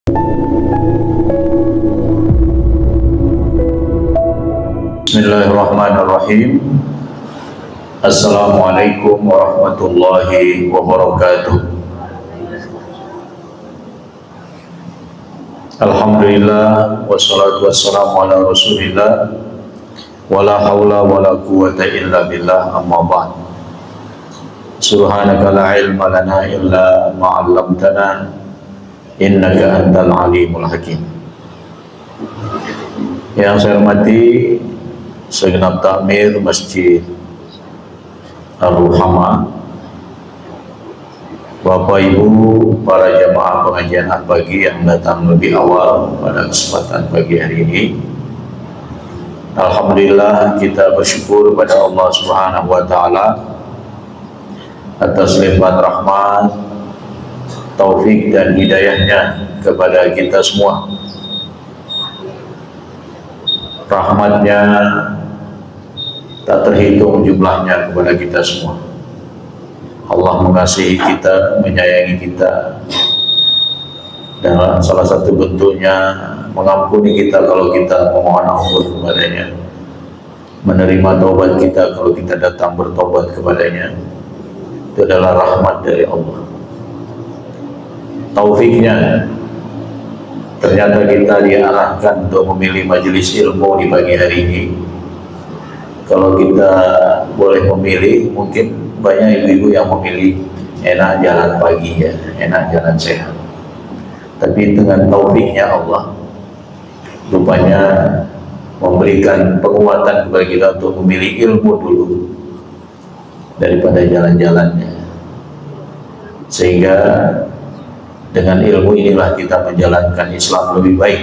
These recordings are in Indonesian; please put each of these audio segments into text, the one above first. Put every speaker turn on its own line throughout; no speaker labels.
Bismillahirrahmanirrahim. Assalamualaikum warahmatullahi wabarakatuh. Alhamdulillah wassalatu wassalamu ala rasulillah wala hawla wala quwwata illa billah, amma ba'd. Subhanaka la ilma lana illa ma 'allamtana innaka antal alimul hakim. Yang saya hormati segenap takmir Masjid Ar-Ruhama, Bapak Ibu para jamaah pengajian pagi yang datang lebih awal pada kesempatan pagi hari ini. Alhamdulillah, kita bersyukur pada Allah Subhanahu wa taala atas limpahan rahmat, taufik dan hidayahnya kepada kita semua. Rahmatnya tak terhitung jumlahnya kepada kita semua. Allah mengasihi kita, menyayangi kita, dan salah satu bentuknya mengampuni kita kalau kita memohon ampun kepadanya, menerima taubat kita kalau kita datang bertobat kepadanya. Itu adalah rahmat dari Allah. Taufiknya, ternyata kita diarahkan untuk memilih majelis ilmu di pagi hari ini. Kalau kita boleh memilih, mungkin banyak ibu-ibu yang memilih enak jalan pagi, ya, enak jalan sehat. Tapi dengan taufiknya Allah, rupanya memberikan penguatan kepada kita untuk memilih ilmu dulu daripada jalan-jalannya. Sehingga dengan ilmu inilah kita menjalankan Islam lebih baik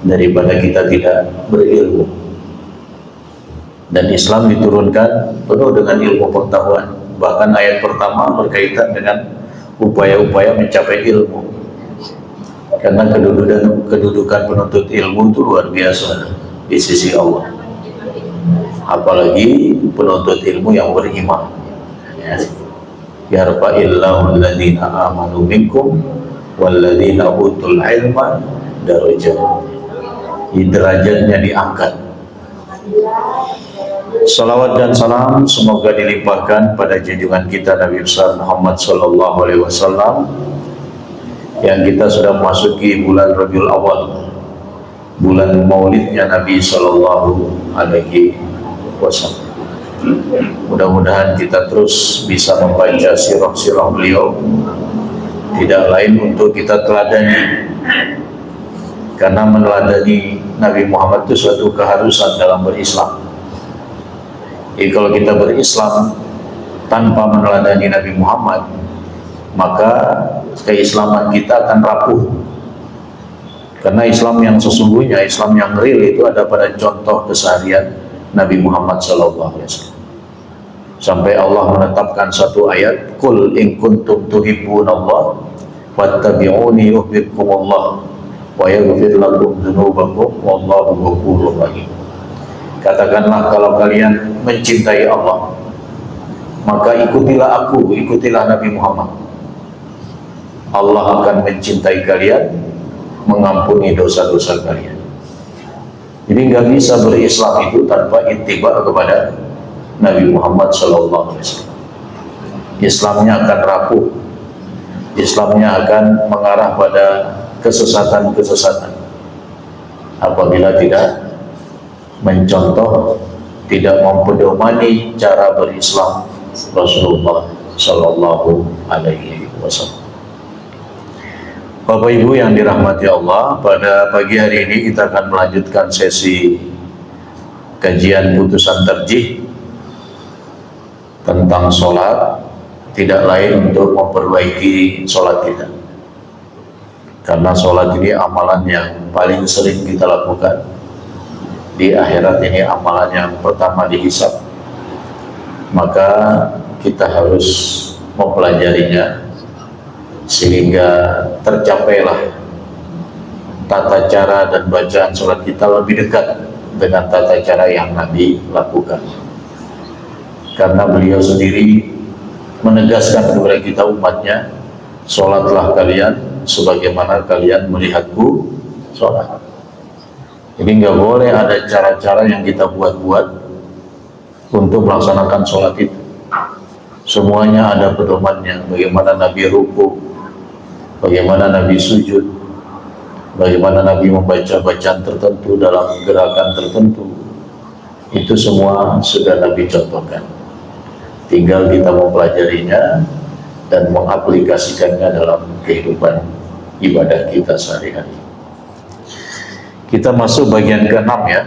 daripada kita tidak berilmu. Dan Islam diturunkan penuh dengan ilmu pengetahuan. Bahkan ayat pertama berkaitan dengan upaya-upaya mencapai ilmu. Karena kedudukan penuntut ilmu itu luar biasa di sisi Allah. Apalagi penuntut ilmu yang beriman. Yarfa'illahu alladhina amanu minkum walladhina utul ilma darajat. Derajatnya diangkat. Salawat dan salam semoga dilimpahkan pada junjungan kita Nabi besar Muhammad sallallahu alaihi wasallam, yang kita sudah memasuki bulan Rabiul Awal, bulan maulidnya Nabi sallallahu alaihi wasallam. Mudah-mudahan kita terus bisa membaca sirah-sirah beliau, tidak lain untuk kita teladani, karena meneladani Nabi Muhammad itu suatu keharusan dalam berislam. Jadi kalau kita berislam tanpa meneladani Nabi Muhammad, maka keislaman kita akan rapuh. Karena Islam yang sesungguhnya, Islam yang real itu ada pada contoh keseharian Nabi Muhammad SAW. Sampai Allah menetapkan satu ayat, "Qul in kuntum tuhibbunallah fattabi'uni yuhibbukumullah wa yaghfir lakum dzunubakum wallahu ghafurur rahim." Katakanlah, kalau kalian mencintai Allah, maka ikutilah aku, ikutilah Nabi Muhammad. Allah akan mencintai kalian, mengampuni dosa-dosa kalian. Jadi nggak bisa berislam itu tanpa ittiba kepada Nabi Muhammad SAW. Islamnya akan rapuh, Islamnya akan mengarah pada kesesatan-kesesatan apabila tidak mencontoh, tidak mempedomani cara berislam Rasulullah Sallallahu Alaihi Wasallam. Bapak Ibu yang dirahmati Allah, pada pagi hari ini kita akan melanjutkan sesi kajian putusan tarjih tentang sholat, tidak lain untuk memperbaiki sholat kita. Karena sholat ini amalan yang paling sering kita lakukan. Di akhirat ini amalan yang pertama dihisab. Maka kita harus mempelajarinya sehingga tercapailah tata cara dan bacaan sholat kita lebih dekat dengan tata cara yang Nabi lakukan. Karena beliau sendiri menegaskan kepada kita umatnya, sholatlah kalian sebagaimana kalian melihatku sholat. Jadi nggak boleh ada cara-cara yang kita buat-buat untuk melaksanakan sholat itu. Semuanya ada pedomannya, bagaimana Nabi ruku, bagaimana Nabi sujud, bagaimana Nabi membaca bacaan tertentu dalam gerakan tertentu. Itu semua sudah Nabi contohkan. Tinggal kita mempelajarinya dan mengaplikasikannya dalam kehidupan ibadah kita sehari-hari. Kita masuk bagian ke-6 ya,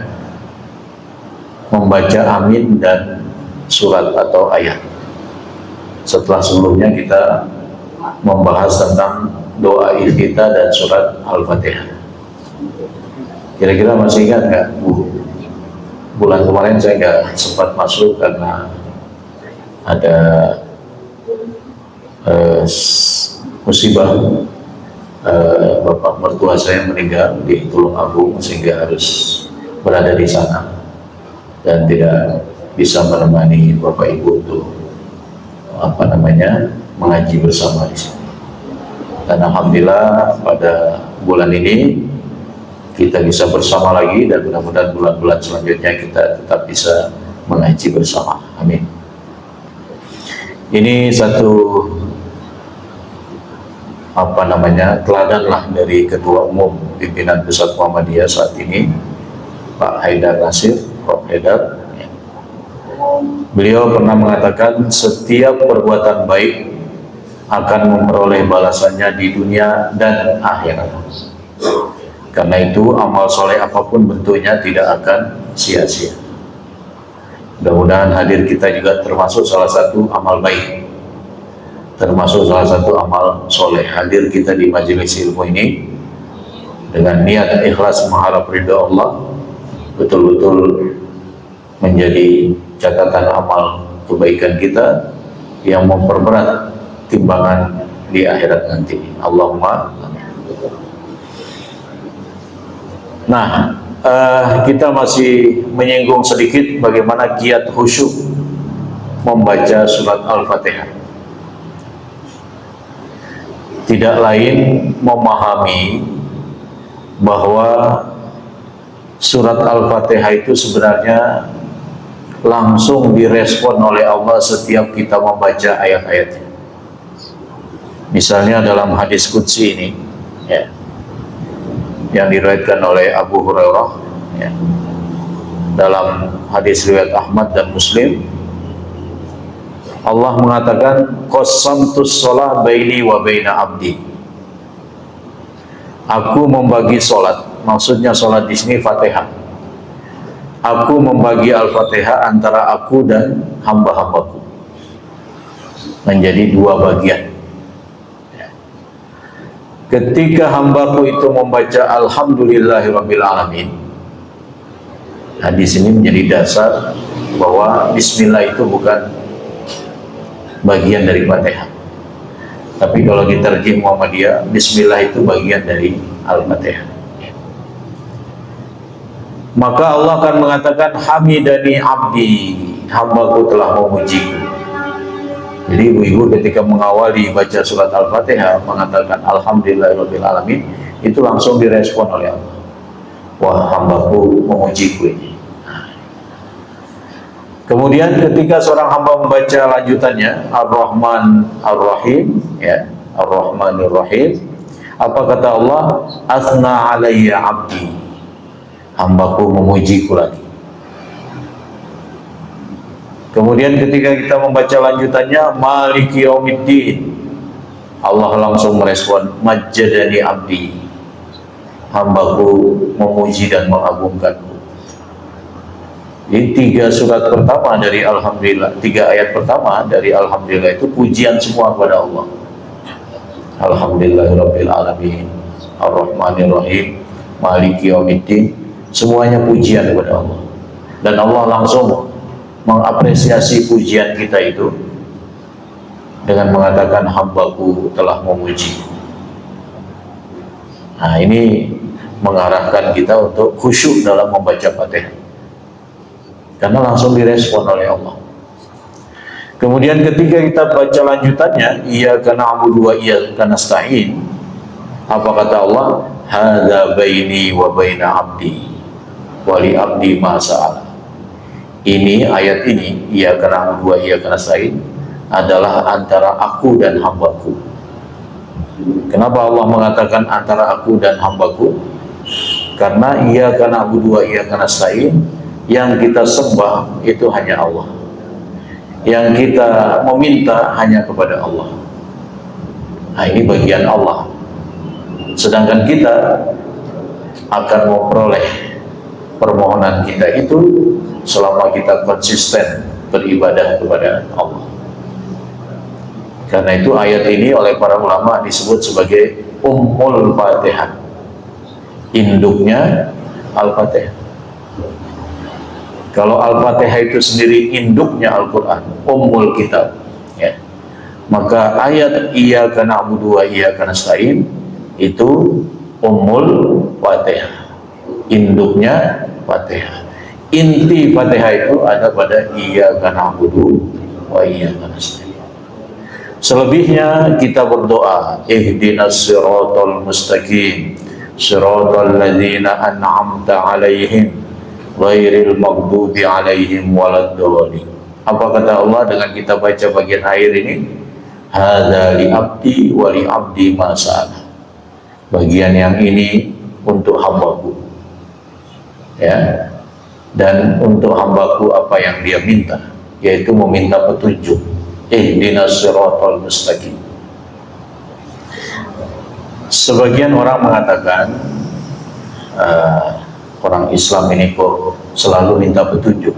membaca amin dan surat atau ayat. Setelah sebelumnya kita membahas tentang doa iftitah dan surat Al-Fatihah. Kira-kira masih ingat nggak, Bu? Bulan kemarin saya nggak sempat masuk karena ada musibah. Bapak mertua saya meninggal di Tulungagung sehingga harus berada di sana dan tidak bisa menemani Bapak Ibu untuk mengaji bersama di sini. Dan alhamdulillah pada bulan ini kita bisa bersama lagi dan mudah-mudahan bulan-bulan selanjutnya kita tetap bisa mengaji bersama. Amin. Ini satu teladan lah dari Ketua Umum Pimpinan Pusat Muhammadiyah saat ini, Pak Haidar Nasir, Prof. Haidar. Beliau pernah mengatakan setiap perbuatan baik akan memperoleh balasannya di dunia dan akhirat. Karena itu amal soleh apapun bentuknya tidak akan sia-sia. Mudah-mudahan hadir kita juga termasuk salah satu amal baik, termasuk salah satu amal soleh. Hadir kita di majelis ilmu ini dengan niat ikhlas mengharap ridha Allah, betul-betul menjadi catatan amal kebaikan kita yang memperberat timbangan di akhirat nanti. Allahumma amin. Nah, kita masih menyinggung sedikit bagaimana kiat khusyuk membaca surat Al-Fatihah. Tidak lain memahami bahwa surat Al-Fatihah itu sebenarnya langsung direspon oleh Allah setiap kita membaca ayat-ayatnya. Misalnya dalam hadis qudsi ini ya, yang diriwayatkan oleh Abu Hurairah ya, dalam hadis riwayat Ahmad dan Muslim, Allah mengatakan qasamtus shalah baini wa baina abdi. Aku membagi salat, maksudnya salat di sini Fatihah. Aku membagi Al-Fatihah antara aku dan hamba-hambaku menjadi dua bagian. Ketika hambaku itu membaca Alhamdulillahirabbil alamin, hadis ini menjadi dasar bahwa Bismillah itu bukan bagian dari Fatihah. Tapi kalau diterjem Muhammadiyah, Bismillah itu bagian dari Al-Fatihah. Maka Allah akan mengatakan hamidani abdi, hambaku telah memujiku. Jadi ibu-ibu ketika mengawali baca surat Al-Fatihah mengatakan Alhamdulillahirabbil alamin, itu langsung direspon oleh Allah. Wah, hambaku memujiku ini. Kemudian ketika seorang hamba membaca lanjutannya Ar-Rahman Ar-Rahim ya, Ar-Rahmanir Rahim, apa kata Allah? Asna alayya abdi, hambaku memujiku lagi. Kemudian ketika kita membaca lanjutannya Maliki Yaumiddin, Allah langsung merespon Majjadani abdi, hambaku memuji dan mengagungkanku. Ini tiga surat pertama dari Alhamdulillah, tiga ayat pertama dari Alhamdulillah itu pujian semua kepada Allah. Alhamdulillahirabbil alamin, Ar-Rahmanir Rahim, Maliki Yaumiddin, semuanya pujian kepada Allah. Dan Allah langsung mengapresiasi pujian kita itu dengan mengatakan hambaku telah memuji. Nah, ini mengarahkan kita untuk khusyuk dalam membaca Fatihah, karena langsung direspon oleh Allah. Kemudian ketika kita baca lanjutannya, iyyaka na'budu wa iyyaka nasta'in, Apa kata Allah? Hadza baini wa baina abdi wa li abdi ma sa'ala. Ini ayat ini, iyyaka na'budu wa iyyaka nasta'in, adalah antara aku dan hambaku. Kenapa Allah mengatakan antara aku dan hambaku? Karena iyyaka na'budu wa iyyaka nasta'in, yang kita sembah itu hanya Allah, yang kita meminta hanya kepada Allah. Nah, ini bagian Allah. Sedangkan kita akan memperoleh permohonan kita itu selama kita konsisten beribadah kepada Allah. Karena itu ayat ini oleh para ulama disebut sebagai Ummul Fatihah, induknya Al-Fatihah. Kalau Al-Fatihah itu sendiri induknya Al-Quran, Ummul Kitab, ya. Maka ayat iyyaka na'budu wa iyyaka nasta'in itu Ummul Fatihah, induknya Fatihah. Inti Fatihah itu ada pada iyyaka na'budu wa iyyaka nasta'in. Selebihnya kita berdoa, ihdinas siratal mustaqim, siratal ladzina an'amta 'alaihim ghairil maghdubi 'alaihim waladdallin. Apa kata Allah dengan kita baca bagian akhir ini? Hadza li abdi wa li abdi ma sa'ala. Bagian yang ini untuk hambaku, ya, dan untuk hambaku apa yang dia minta, yaitu meminta petunjuk. Ihdinas siratal mustaqim. Sebagian orang mengatakan orang Islam ini kok selalu minta petunjuk.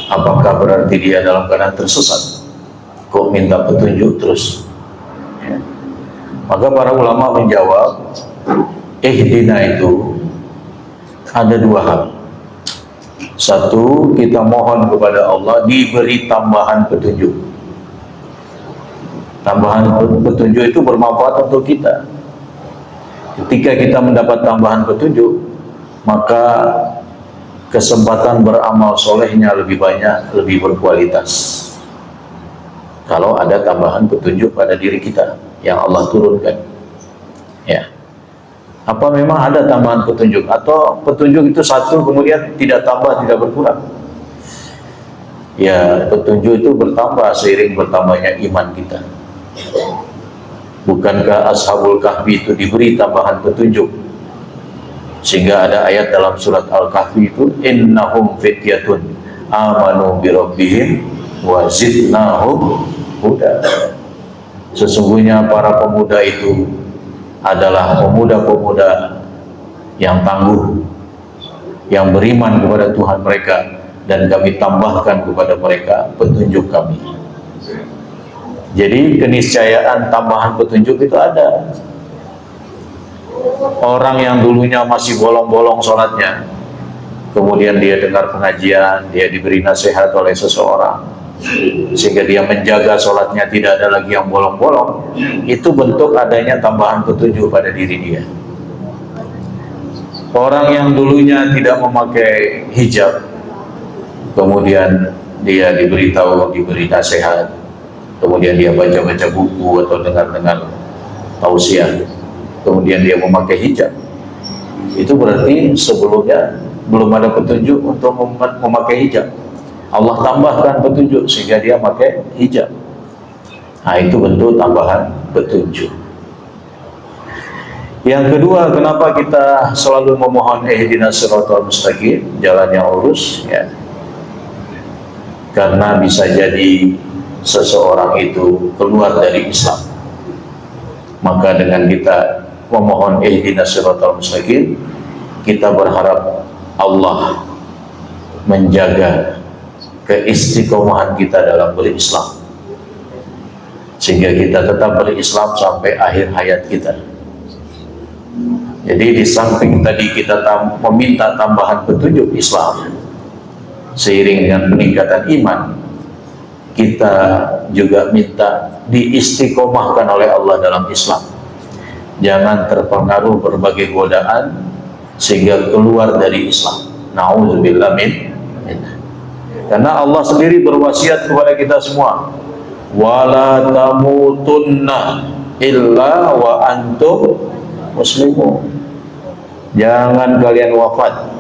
Apakah berarti dia dalam keadaan tersesat? Kok minta petunjuk terus? Ya. Maka para ulama menjawab, ihdina itu ada dua hal. Satu, kita mohon kepada Allah diberi tambahan petunjuk. Tambahan petunjuk itu bermanfaat untuk kita. Ketika kita mendapat tambahan petunjuk, maka kesempatan beramal solehnya lebih banyak, lebih berkualitas. Kalau ada tambahan petunjuk pada diri kita yang Allah turunkan, ya. Apa memang ada tambahan petunjuk, atau petunjuk itu satu kemudian tidak tambah, tidak berkurang? Ya, petunjuk itu bertambah seiring bertambahnya iman kita. Bukankah Ashabul Kahfi itu diberi tambahan petunjuk? Sehingga ada ayat dalam surat Al-Kahfi itu, innahum fityatun amanu bi rabbihim wa zidnahum huda. Sesungguhnya para pemuda itu adalah pemuda-pemuda yang tangguh, yang beriman kepada Tuhan mereka, dan kami tambahkan kepada mereka petunjuk kami. Jadi keniscayaan tambahan petunjuk itu ada. Orang yang dulunya masih bolong-bolong sholatnya, kemudian dia dengar pengajian, dia diberi nasihat oleh seseorang, sehingga dia menjaga sholatnya tidak ada lagi yang bolong-bolong. Itu bentuk adanya tambahan petunjuk pada diri dia. Orang yang dulunya tidak memakai hijab, kemudian dia diberitahu, diberi nasihat, kemudian dia baca-baca buku atau dengar-dengar tausiah, kemudian dia memakai hijab. Itu berarti sebelumnya belum ada petunjuk untuk memakai hijab. Allah tambahkan petunjuk sehingga dia pakai hijab. Nah, itu bentuk tambahan petunjuk. Yang kedua, kenapa kita selalu memohon ihdinas siratal mustaqim, jalan yang lurus, ya? Karena bisa jadi seseorang itu keluar dari Islam. Maka dengan kita memohon ihdinas siratal mustaqim, kita berharap Allah menjaga keistiqomahan kita dalam berislam, sehingga kita tetap berislam sampai akhir hayat kita. Jadi di samping tadi kita meminta tambahan petunjuk Islam seiring dengan peningkatan iman, kita juga minta diistiqomahkan oleh Allah dalam Islam. Jangan terpengaruh berbagai godaan sehingga keluar dari Islam. Na'udzubillah min. Karena Allah sendiri berwasiat kepada kita semua, wala tamutunna illa wa antum muslimun. Jangan kalian wafat,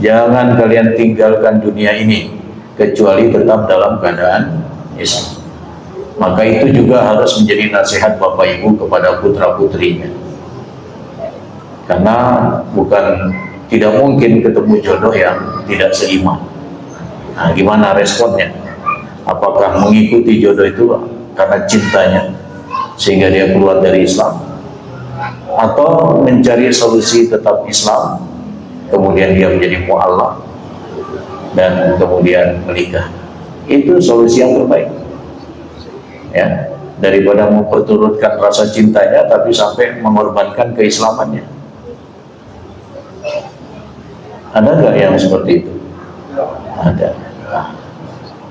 jangan kalian tinggalkan dunia ini kecuali tetap dalam keadaan Islam. Maka itu juga harus menjadi nasihat Bapak Ibu kepada putra-putrinya. Karena tidak mungkin ketemu jodoh yang tidak seiman. Nah, gimana responnya? Apakah mengikuti jodoh itu karena cintanya sehingga dia keluar dari Islam, atau mencari solusi tetap Islam kemudian dia menjadi mu'allaq dan kemudian menikah? Itu solusi yang terbaik, ya, daripada memperturutkan rasa cintanya tapi sampai mengorbankan keislamannya. Ada nggak yang seperti itu? Ada. Nah,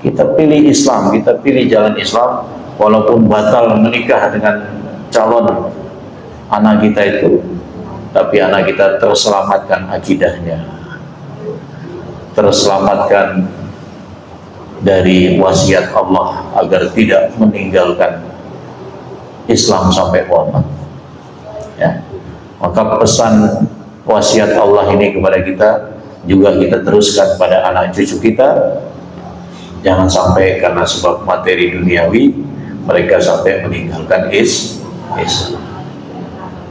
kita pilih Islam, kita pilih jalan Islam, walaupun batal menikah dengan calon anak kita itu, tapi anak kita terselamatkan akidahnya, terselamatkan dari wasiat Allah agar tidak meninggalkan Islam sampai wafat. Ya. Maka pesan wasiat Allah ini kepada kita juga kita teruskan pada anak cucu kita. Jangan sampai karena sebab materi duniawi mereka sampai meninggalkan Islam.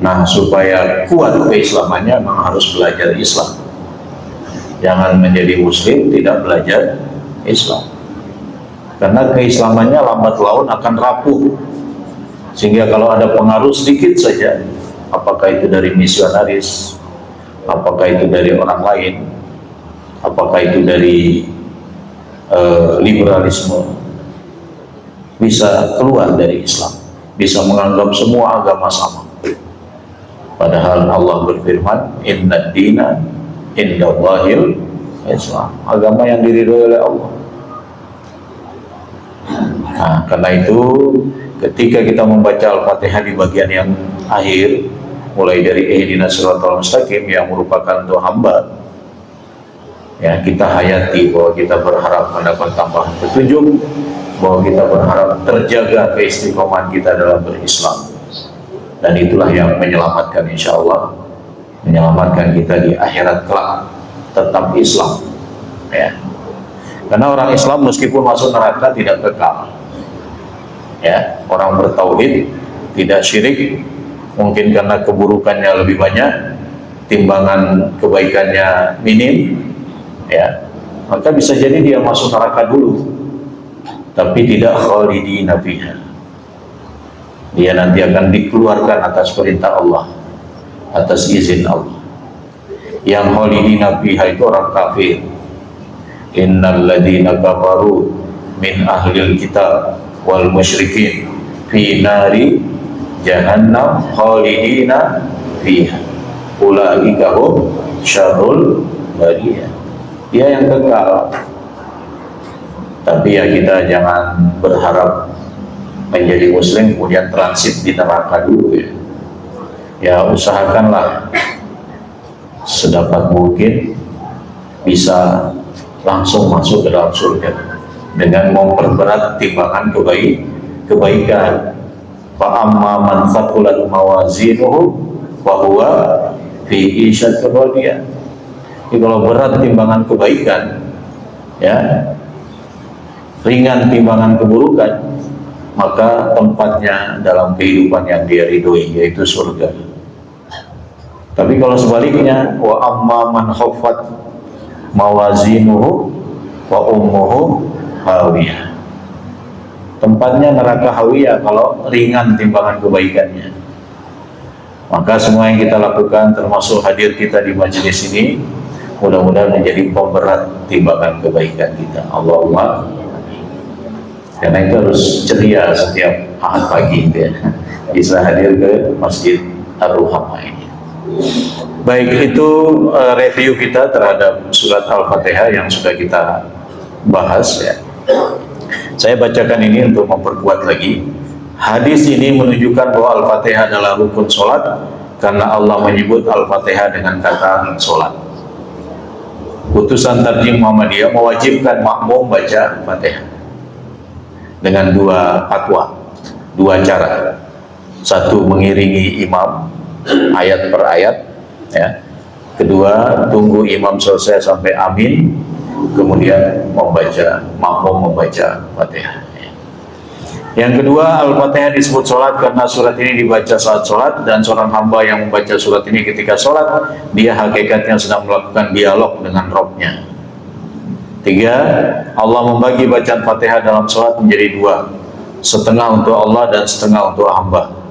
Nah, supaya kuat keislamannya memang harus belajar Islam. Jangan menjadi muslim tidak belajar Islam, karena keislamannya lambat laun akan rapuh. Sehingga kalau ada pengaruh sedikit saja, apakah itu dari misionaris, apakah itu dari orang lain, apakah itu dari liberalisme, bisa keluar dari Islam, bisa menganggap semua agama sama. Padahal Allah berfirman, inna dina indallahil Islam, agama yang diridhoi oleh Allah. Nah, karena itu ketika kita membaca Al-Fatihah di bagian yang akhir, mulai dari ihdinas siratal mustaqim yang merupakan doa hamba, ya, kita hayati bahwa kita berharap mendapat tambahan petunjuk, bahwa kita berharap terjaga keistiqomahan kita dalam berislam, dan itulah yang menyelamatkan, insya Allah menyelamatkan kita di akhirat kelak, tetap Islam, ya. Karena orang Islam meskipun masuk neraka tidak kekal, ya. Orang bertauhid tidak syirik, mungkin karena keburukannya lebih banyak, timbangan kebaikannya minim, ya, maka bisa jadi dia masuk neraka dulu, tapi tidak khalidina fiha. Dia nanti akan dikeluarkan atas perintah Allah, atas izin Allah. Yang khalidina fiha itu orang kafir. Innal ladzina kafaru min ahlil kitab wal musyrikin fi nari jahannam khalidina fiha ulaika hum syarrul bariyah. Dia yang kekal. Tapi ya kita jangan berharap menjadi muslim kemudian transit di neraka dulu, ya. Ya, usahakanlah sedapat mungkin bisa langsung masuk ke dalam surga dengan memperberat timbangan kebaikan. Fa amma man thaqulat mawazinuhu wa huwa fi isyatir radiyah. Jadi kalau berat timbangan kebaikan, ya, ringan timbangan keburukan, maka tempatnya dalam kehidupan yang dia ridhoi, yaitu surga. Tapi kalau sebaliknya, wa amma man khaffat mawazinuhu wa ummuhu hawiyah, tempatnya neraka hawiyah kalau ringan timbangan kebaikannya. Maka semua yang kita lakukan, termasuk hadir kita di majelis ini, mudah-mudahan menjadi pemberat timbangan kebaikan kita. Allahumma. Karena itu harus ceria setiap Ahad pagi, ya, bisa hadir ke Masjid Ar-Ruhamah ini. Baik, itu review kita terhadap surat Al-Fatihah yang sudah kita bahas, ya. Saya bacakan ini untuk memperkuat lagi. Hadis ini menunjukkan bahwa Al-Fatihah adalah rukun sholat karena Allah menyebut Al-Fatihah dengan kata sholat. Putusan Tarjim Muhammadiyah mewajibkan makmum baca Fatihah dengan dua fatwa, dua cara. Satu, mengiringi imam ayat per ayat, ya. Kedua, tunggu imam selesai sampai amin, kemudian makmum membaca Fatihah. Yang kedua, Al-Fatihah disebut sholat karena surat ini dibaca saat sholat, dan seorang hamba yang membaca surat ini ketika sholat, dia hakikatnya sedang melakukan dialog dengan Rabb-nya. Tiga, Allah membagi bacaan Fatihah dalam sholat menjadi dua, setengah untuk Allah dan setengah untuk hamba.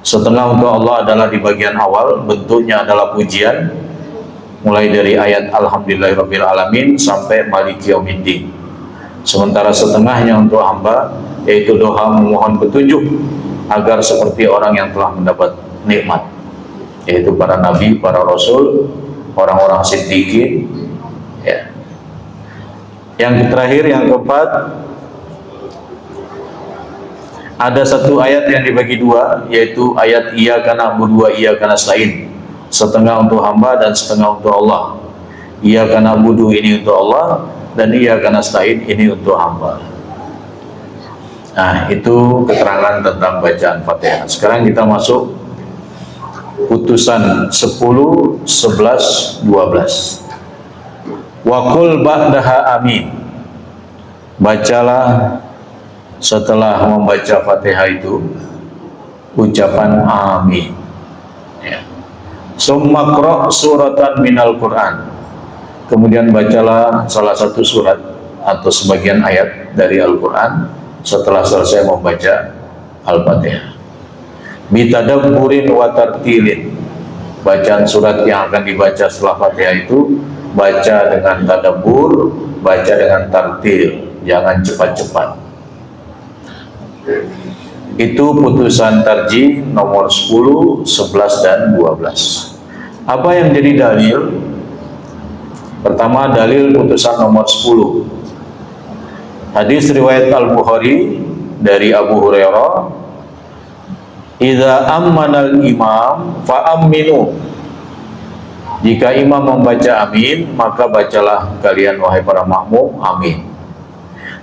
Setengah untuk Allah adalah di bagian awal, bentuknya adalah pujian, mulai dari ayat Alhamdulillahirrabbilalamin sampai Maliki Yaumiddin. Sementara setengahnya untuk hamba, yaitu doa memohon petunjuk agar seperti orang yang telah mendapat nikmat, yaitu para nabi, para rasul, orang-orang siddiqin, ya. Yang terakhir, yang keempat, ada satu ayat yang dibagi dua, yaitu ayat Iyyaka na'budu wa iyyaka nasta'in, setengah untuk hamba dan setengah untuk Allah. Iyyaka na'budu ini untuk Allah, dan iyyaka nasta'in ini untuk hamba. Nah, itu keterangan tentang bacaan Fatihah. Sekarang kita masuk putusan 10, 11, 12. Wa qul ba'daha amin. Bacalah setelah membaca Fatihah itu ucapan amin. Ya. Summa qra' suratan minal Qur'an. Kemudian bacalah salah satu surat atau sebagian ayat dari Al-Qur'an setelah selesai membaca Al-Fatihah. Bitadabburin wa tartilin. Bacaan surat yang akan dibaca setelah Fatihah itu baca dengan tadabbur, baca dengan tartil, jangan cepat-cepat. Itu putusan tarjih nomor 10, 11 dan 12. Apa yang jadi dalil? Pertama, dalil putusan nomor 10. Hadis riwayat Al-Bukhari dari Abu Hurairah, "Idza ammanal imam fa aminu." Jika imam membaca amin, maka bacalah kalian wahai para makmum amin.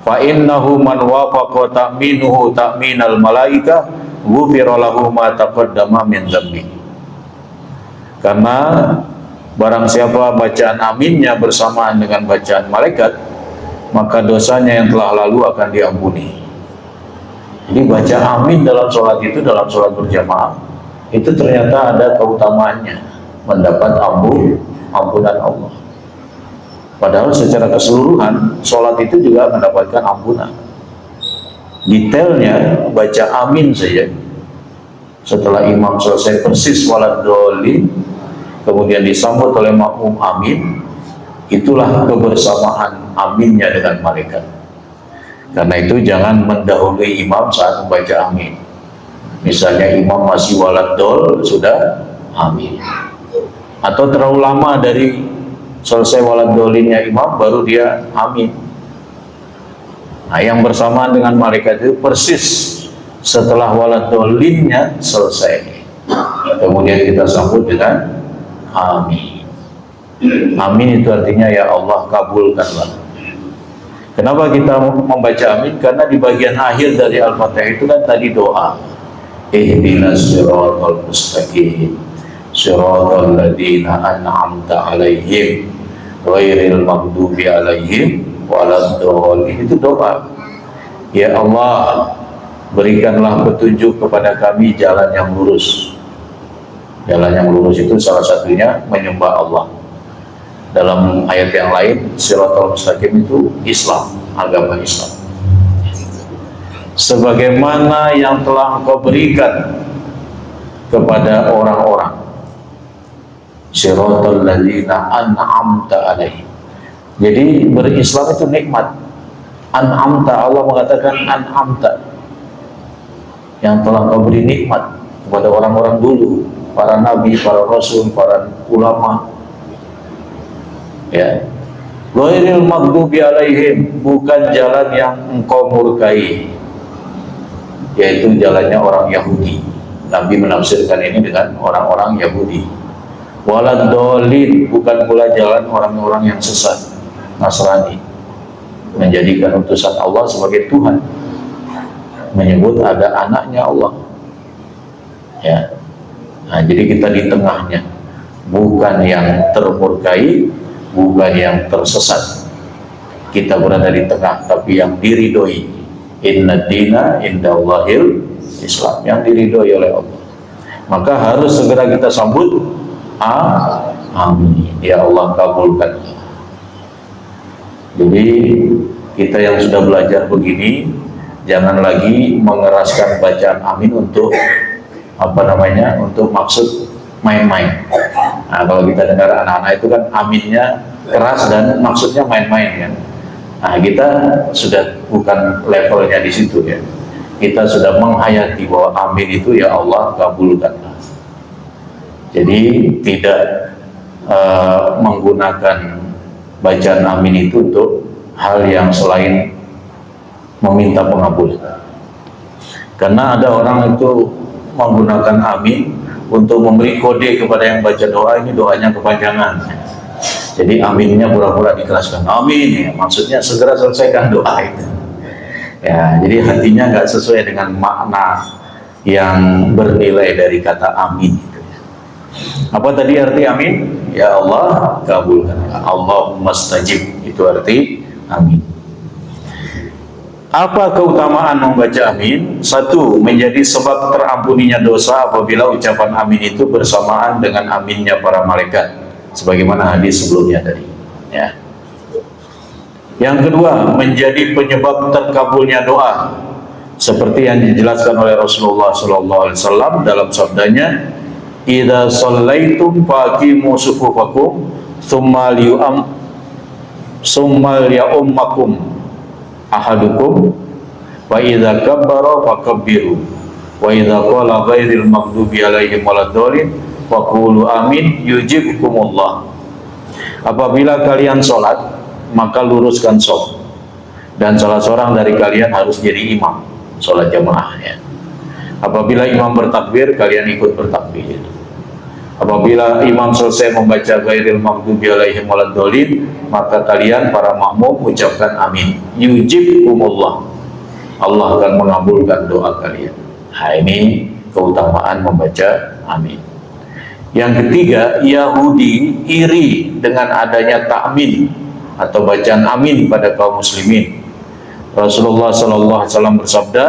Fa innahu man wafaqa ta'minuhu ta'minal malaikah ghufira lahu ma taqaddama min dzambi. Karena barang siapa bacaan aminnya bersamaan dengan bacaan malaikat, maka dosanya yang telah lalu akan diampuni. Jadi baca amin dalam sholat itu, dalam sholat berjamaah, itu ternyata ada keutamaannya, mendapat ampunan Allah. Padahal secara keseluruhan sholat itu juga mendapatkan ampunan. Detailnya baca amin saja. Setelah imam selesai persis waladhdallin, kemudian disambut oleh makmum amin, itulah kebersamaan aminnya dengan malaikat. Karena itu jangan mendahului imam saat membaca amin. Misalnya imam masih waladhdall, sudah amin. Atau terlalu lama dari selesai waladhdallinnya imam baru dia amin. Nah, yang bersamaan dengan malaikat itu persis setelah waladhdallinnya selesai, kemudian kita sambut dengan amin. Amin itu artinya ya Allah kabulkanlah. Kenapa kita membaca amin? Karena di bagian akhir dari Al-Fatihah itu kan tadi doa, ihdinas siratal mustaqim siratal ladzina an'amta alaihim ghairil maghdubi alaihim waladdallin. Itu doa. Ya Allah, berikanlah petunjuk kepada kami jalan yang lurus. Jalan yang lurus itu salah satunya menyembah Allah. Dalam ayat yang lain, siratal mustaqim itu Islam, agama Islam. Sebagaimana yang telah Engkau berikan kepada orang-orang, siratal ladzina an'amta alaihim. Jadi berislam itu nikmat. An'amta, Allah mengatakan an'amta, yang telah Engkau beri nikmat kepada orang-orang dulu, para nabi, para rasul, para ulama. Ya, ghairil maghdubi alaihim, bukan jalan yang Engkau murkai, yaitu jalannya orang Yahudi. Nabi menafsirkan ini dengan orang-orang Yahudi. Waladdallin, bukan pula jalan orang-orang yang sesat, Nasrani, menjadikan utusan Allah sebagai Tuhan, menyebut ada anaknya Allah. Ya. Nah, jadi kita di tengahnya, bukan yang termurkai, bukan yang tersesat. Kita berada di tengah, tapi yang diridhoi. Inna dina indallahil Islam, yang diridhoi oleh Allah. Maka harus segera kita sambut, amin. Ya Allah kabulkan. Jadi kita yang sudah belajar begini, jangan lagi mengeraskan bacaan amin untuk untuk maksud main-main. Nah, kalau kita dengar anak-anak itu kan aminnya keras dan maksudnya main-main kan. Nah, kita sudah bukan levelnya di situ ya. Kita sudah menghayati bahwa amin itu ya Allah kabulkanlah. Jadi tidak menggunakan bacaan amin itu untuk hal yang selain meminta pengabulan. Karena ada orang itu menggunakan amin untuk memberi kode kepada yang baca doa, ini doanya kepanjangan. Jadi aminnya pura-pura dikeraskan, amin ya, maksudnya segera selesaikan doa itu ya. Jadi hatinya nggak sesuai dengan makna yang bernilai dari kata amin itu. Apa tadi arti amin? Ya Allah kabulkan, Allahumma stajib, itu arti amin. Apa keutamaan membaca amin? Satu, menjadi sebab terampuninya dosa apabila ucapan amin itu bersamaan dengan aminnya para malaikat, sebagaimana hadis sebelumnya tadi ya. Yang kedua, menjadi penyebab terkabulnya doa, seperti yang dijelaskan oleh Rasulullah SAW dalam sabdanya, idza shallaitum faqimu sufufakum tsumma liyummakum ahadukum wa idza kabbara fakabbiru wa idza qala ghairil maghdubi alaihim waladdallin faqulu amin yujibkumullah. Apabila kalian sholat, maka luruskan shaf, dan salah seorang dari kalian harus jadi imam sholat jamaah ya. Apabila imam bertakbir, kalian ikut bertakbir. Apabila imam selesai membaca ghairil maghdubi alaihim waladdallin, maka kalian para makmum ucapkan amin yujibkumullah, Allah akan mengabulkan doa kalian. Nah, ini keutamaan membaca amin. Yang ketiga, Yahudi iri dengan adanya ta'min atau bacaan amin pada kaum muslimin. Rasulullah SAW bersabda,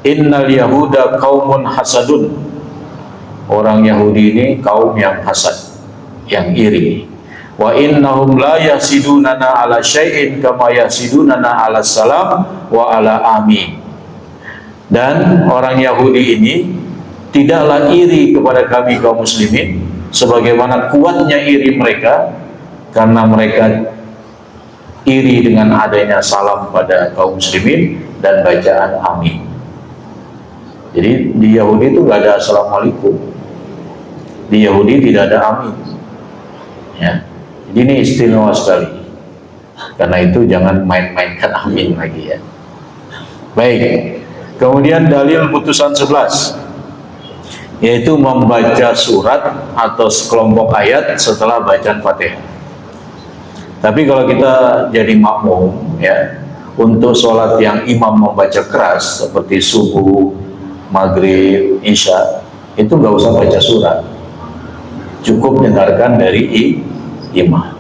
innal yahuda qaumun hasadun. Orang Yahudi ini kaum yang hasad, yang iri. Wa innahum la yasidunana ala syai'in kama yasidunana ala salam wa ala amin. Dan orang Yahudi ini tidaklah iri kepada kami kaum muslimin sebagaimana kuatnya iri mereka, karena mereka iri dengan adanya salam pada kaum muslimin dan bacaan amin. Jadi di Yahudi itu nggak ada assalamualaikum, di Yahudi tidak ada amin ya. Jadi ini istimewa sekali, karena itu jangan main-mainkan amin lagi ya. Baik, kemudian dalil putusan 11, yaitu membaca surat atau sekelompok ayat setelah bacaan Fatihah. Tapi kalau kita jadi makmum ya, untuk sholat yang imam membaca keras seperti subuh, maghrib, isya, itu nggak usah baca surat, cukup dengarkan dari imam.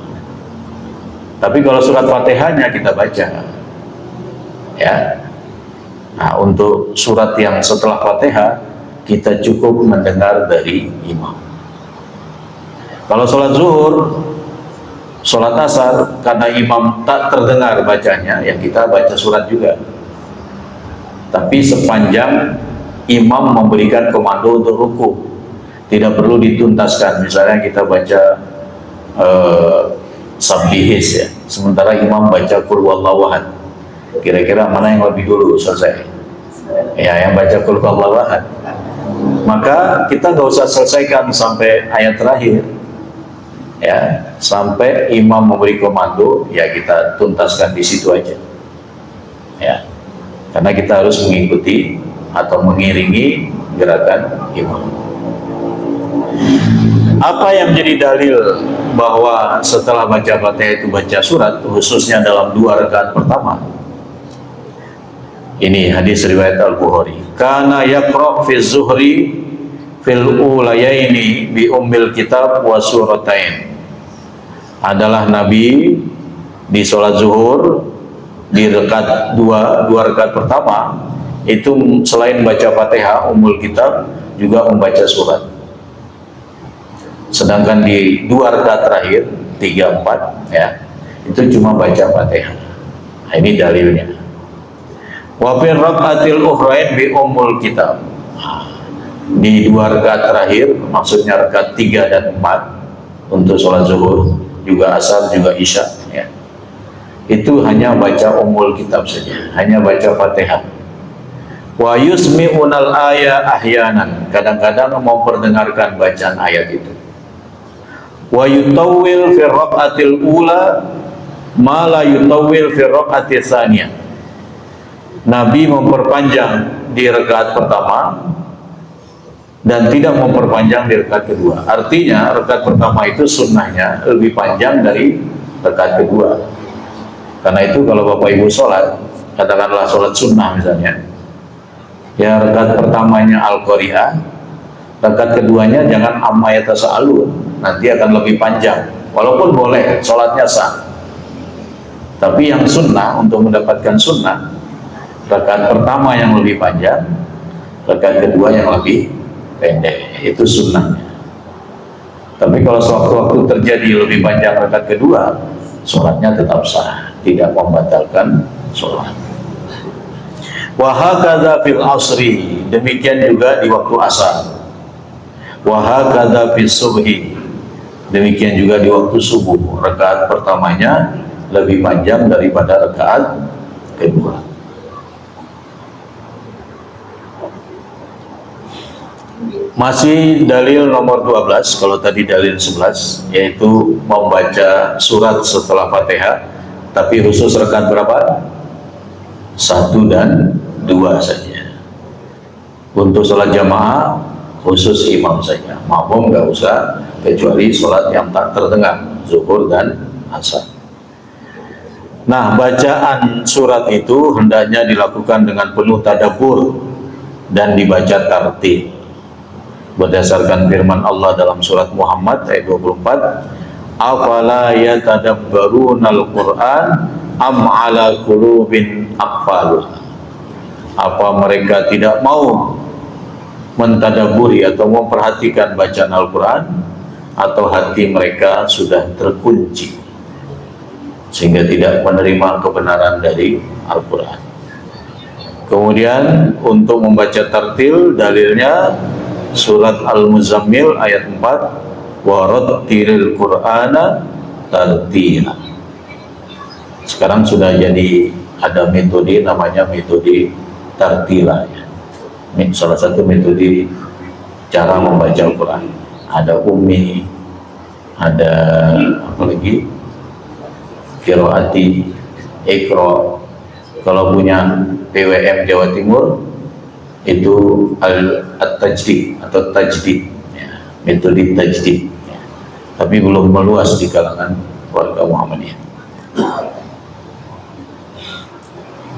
Tapi kalau surat Fatihahnya kita baca ya. Nah, untuk surat yang setelah Fatihah kita cukup mendengar dari imam. Kalau sholat zuhur, sholat asar, karena imam tak terdengar bacanya, ya kita baca surat juga. Tapi sepanjang imam memberikan komando untuk ruku, tidak perlu dituntaskan. Misalnya kita baca sabbihis ya, sementara imam baca qul huwallahu ahad, kira-kira mana yang lebih dulu selesai? Ya, yang baca qul huwallahu ahad. Maka kita nggak usah selesaikan sampai ayat terakhir ya, sampai imam memberi komando ya kita tuntaskan di situ aja ya, karena kita harus mengikuti atau mengiringi gerakan imam. Apa yang menjadi dalil bahwa setelah baca Fatihah itu baca surat, khususnya dalam 2 rakaat pertama? Ini hadis riwayat Al-Bukhari. Kana yaqra fi zuhri fil ulayaini bi ummil kitab wa suratain, adalah Nabi di sholat zuhur di rakaat dua rakaat pertama itu selain baca Fatihah Ummul Kitab juga membaca surat. Sedangkan di 2 rakaat terakhir 3, 4 ya, itu cuma baca Fatihah. Nah, ini dalilnya. Wa fi rakaatil ukhrain bi Ummul Kitab. Di 2 rakaat terakhir, maksudnya rakaat 3 dan 4 untuk sholat zuhur, juga asar, juga isya ya, itu hanya baca Ummul Kitab saja, hanya baca Fatihah. Wa yusmi'unal aya ahyanan, kadang-kadang memperdengarkan bacaan ayat itu. Wa yutawwil fi rakaatil ula ma la yutawwil fi rakaatil tsaniyah. Nabi memperpanjang di rakaat pertama dan tidak memperpanjang di rakaat kedua. Artinya rakaat pertama itu sunnahnya lebih panjang dari rakaat kedua. Karena itu kalau Bapak Ibu sholat, katakanlah sholat sunnah misalnya, ya rakaat pertamanya Al-Qari'ah, rakaat keduanya jangan amma yatasa'alun, nanti akan lebih panjang. Walaupun boleh, sholatnya sah, tapi yang sunnah, untuk mendapatkan sunnah, rakaat pertama yang lebih panjang, rakaat kedua yang lebih pendek, itu sunnahnya. Tapi kalau sewaktu-waktu terjadi lebih panjang rakaat kedua, sholatnya tetap sah, tidak membatalkan sholat. Wa hakadza fil asri, demikian juga di waktu asar. Wa hakadza fis subhi, demikian juga di waktu subuh, rakaat pertamanya lebih panjang daripada rakaat kedua. Masih dalil nomor 12, kalau tadi dalil 11, yaitu membaca surat setelah Fatihah, tapi khusus rakaat berapa? 1 dan 2 saja. Untuk sholat jamaah khusus imam saja, makmum nggak usah, kecuali sholat yang tak terdengar, zuhur dan asar. Nah, bacaan surat itu hendaknya dilakukan dengan penuh tadabbur dan dibaca tartil, berdasarkan firman Allah dalam surat Muhammad ayat 24, afala yatadabbarunal Qur'an am ala qulubin aqfaluha. Apa mereka tidak mau mentadaburi atau memperhatikan bacaan Al-Quran, atau hati mereka sudah terkunci sehingga tidak menerima kebenaran dari Al-Quran. Kemudian untuk membaca tartil, dalilnya surat Al-Muzammil ayat 4, warattilil Qur'ana tartila. Sekarang sudah jadi ada metode namanya metode tartila ya. Salah satu metode cara membaca Al-Quran. Ada ummi, ada apa lagi, qiraati, iqra. Kalau punya PWM Jawa Timur itu at-tajdid atau tajdid ya, metode tajdid ya. Tapi belum meluas di kalangan warga Muhammadiyah.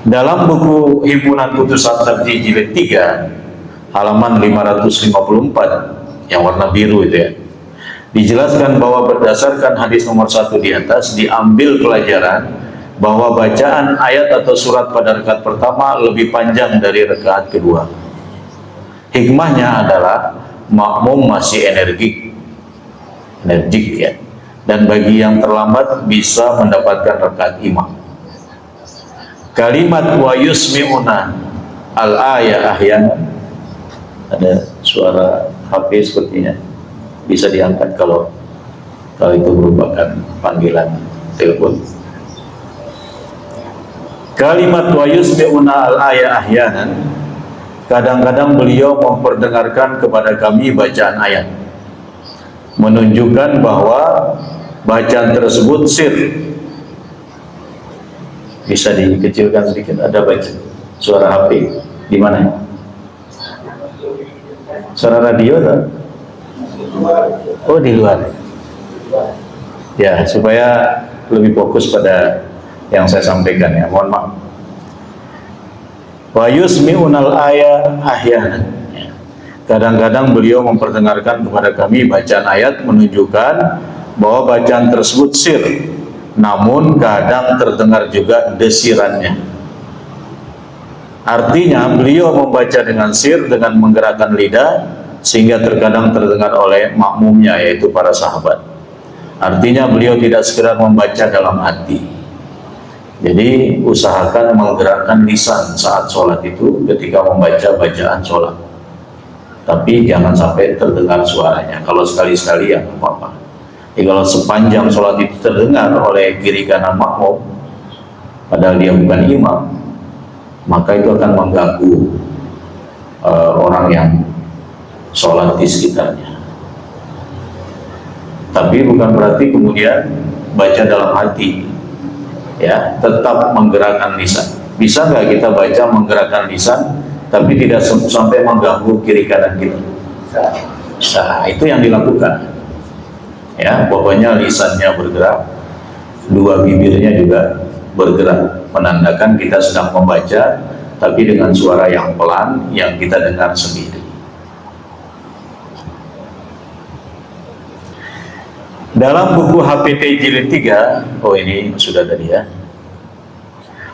Dalam buku Himpunan Putusan Tarjih jilid 3 halaman 554 yang warna biru itu ya, dijelaskan bahwa berdasarkan hadis nomor 1 di atas diambil pelajaran bahwa bacaan ayat atau surat pada rakaat pertama lebih panjang dari rakaat kedua. Hikmahnya adalah makmum masih energik ya, dan bagi yang terlambat bisa mendapatkan rakaat imam. Kalimat wa yusmi'una al-aya ahyan, ada suara HP sepertinya, bisa diangkat kalau itu merupakan panggilan telepon. Kalimat wa yusmi'una al-aya ahyanan, kadang-kadang beliau memperdengarkan kepada kami bacaan ayat, menunjukkan bahwa bacaan tersebut sir. Bisa dikecilkan sedikit, ada baca suara HP di mana? Suara radio tak? Oh, di luar. Ya, supaya lebih fokus pada yang saya sampaikan ya. Mohon maaf. Wa yusmi'unal aya ahyanan. Kadang-kadang beliau memperdengarkan kepada kami bacaan ayat menunjukkan bahwa bacaan tersebut sir, namun kadang terdengar juga desirannya. Artinya beliau membaca dengan sir, dengan menggerakkan lidah, sehingga terkadang terdengar oleh makmumnya, yaitu para sahabat. Artinya beliau tidak sekedar membaca dalam hati. Jadi usahakan menggerakkan lisan saat sholat itu ketika membaca bacaan sholat. Tapi jangan sampai terdengar suaranya. Kalau sekali-sekali ya apa-apa. Jadi kalau sepanjang sholat itu terdengar oleh kiri kanan makmum, padahal dia bukan imam, maka itu akan mengganggu orang yang sholat di sekitarnya. Tapi bukan berarti kemudian baca dalam hati, ya, tetap menggerakkan lisan. Bisa nggak kita baca menggerakkan lisan tapi tidak sampai mengganggu kiri kanan kita? Bisa. Itu yang dilakukan. Ya, pokoknya lisannya bergerak, dua bibirnya juga bergerak, menandakan kita sedang membaca, tapi dengan suara yang pelan yang kita dengar sendiri. Dalam buku HPT jilid 3, oh ini sudah tadi ya.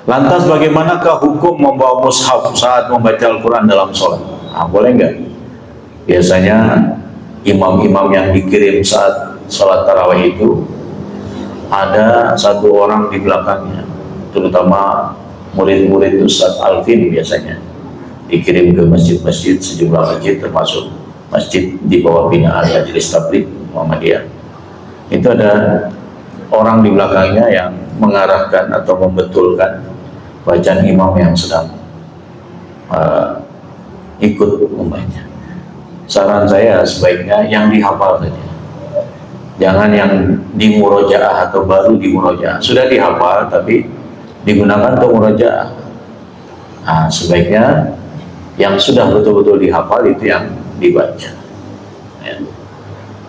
Lantas bagaimanakah hukum membawa mushaf saat membaca Al-Quran dalam sholat? Boleh nggak? Biasanya imam-imam yang dikirim saat sholat tarawih itu ada satu orang di belakangnya, terutama murid-murid Ustadz Alvin biasanya dikirim ke masjid-masjid, sejumlah masjid termasuk masjid di bawah binaan Majelis Tabligh Muhammadiyah. Itu ada orang di belakangnya yang mengarahkan atau membetulkan bacaan imam yang sedang ikut membaca. Saran saya sebaiknya yang dihafal saja, jangan yang di murojaah atau baru di murojaah. Sudah dihafal tapi digunakan untuk murojaah. Sebaiknya yang sudah betul-betul dihafal itu yang dibaca, ya,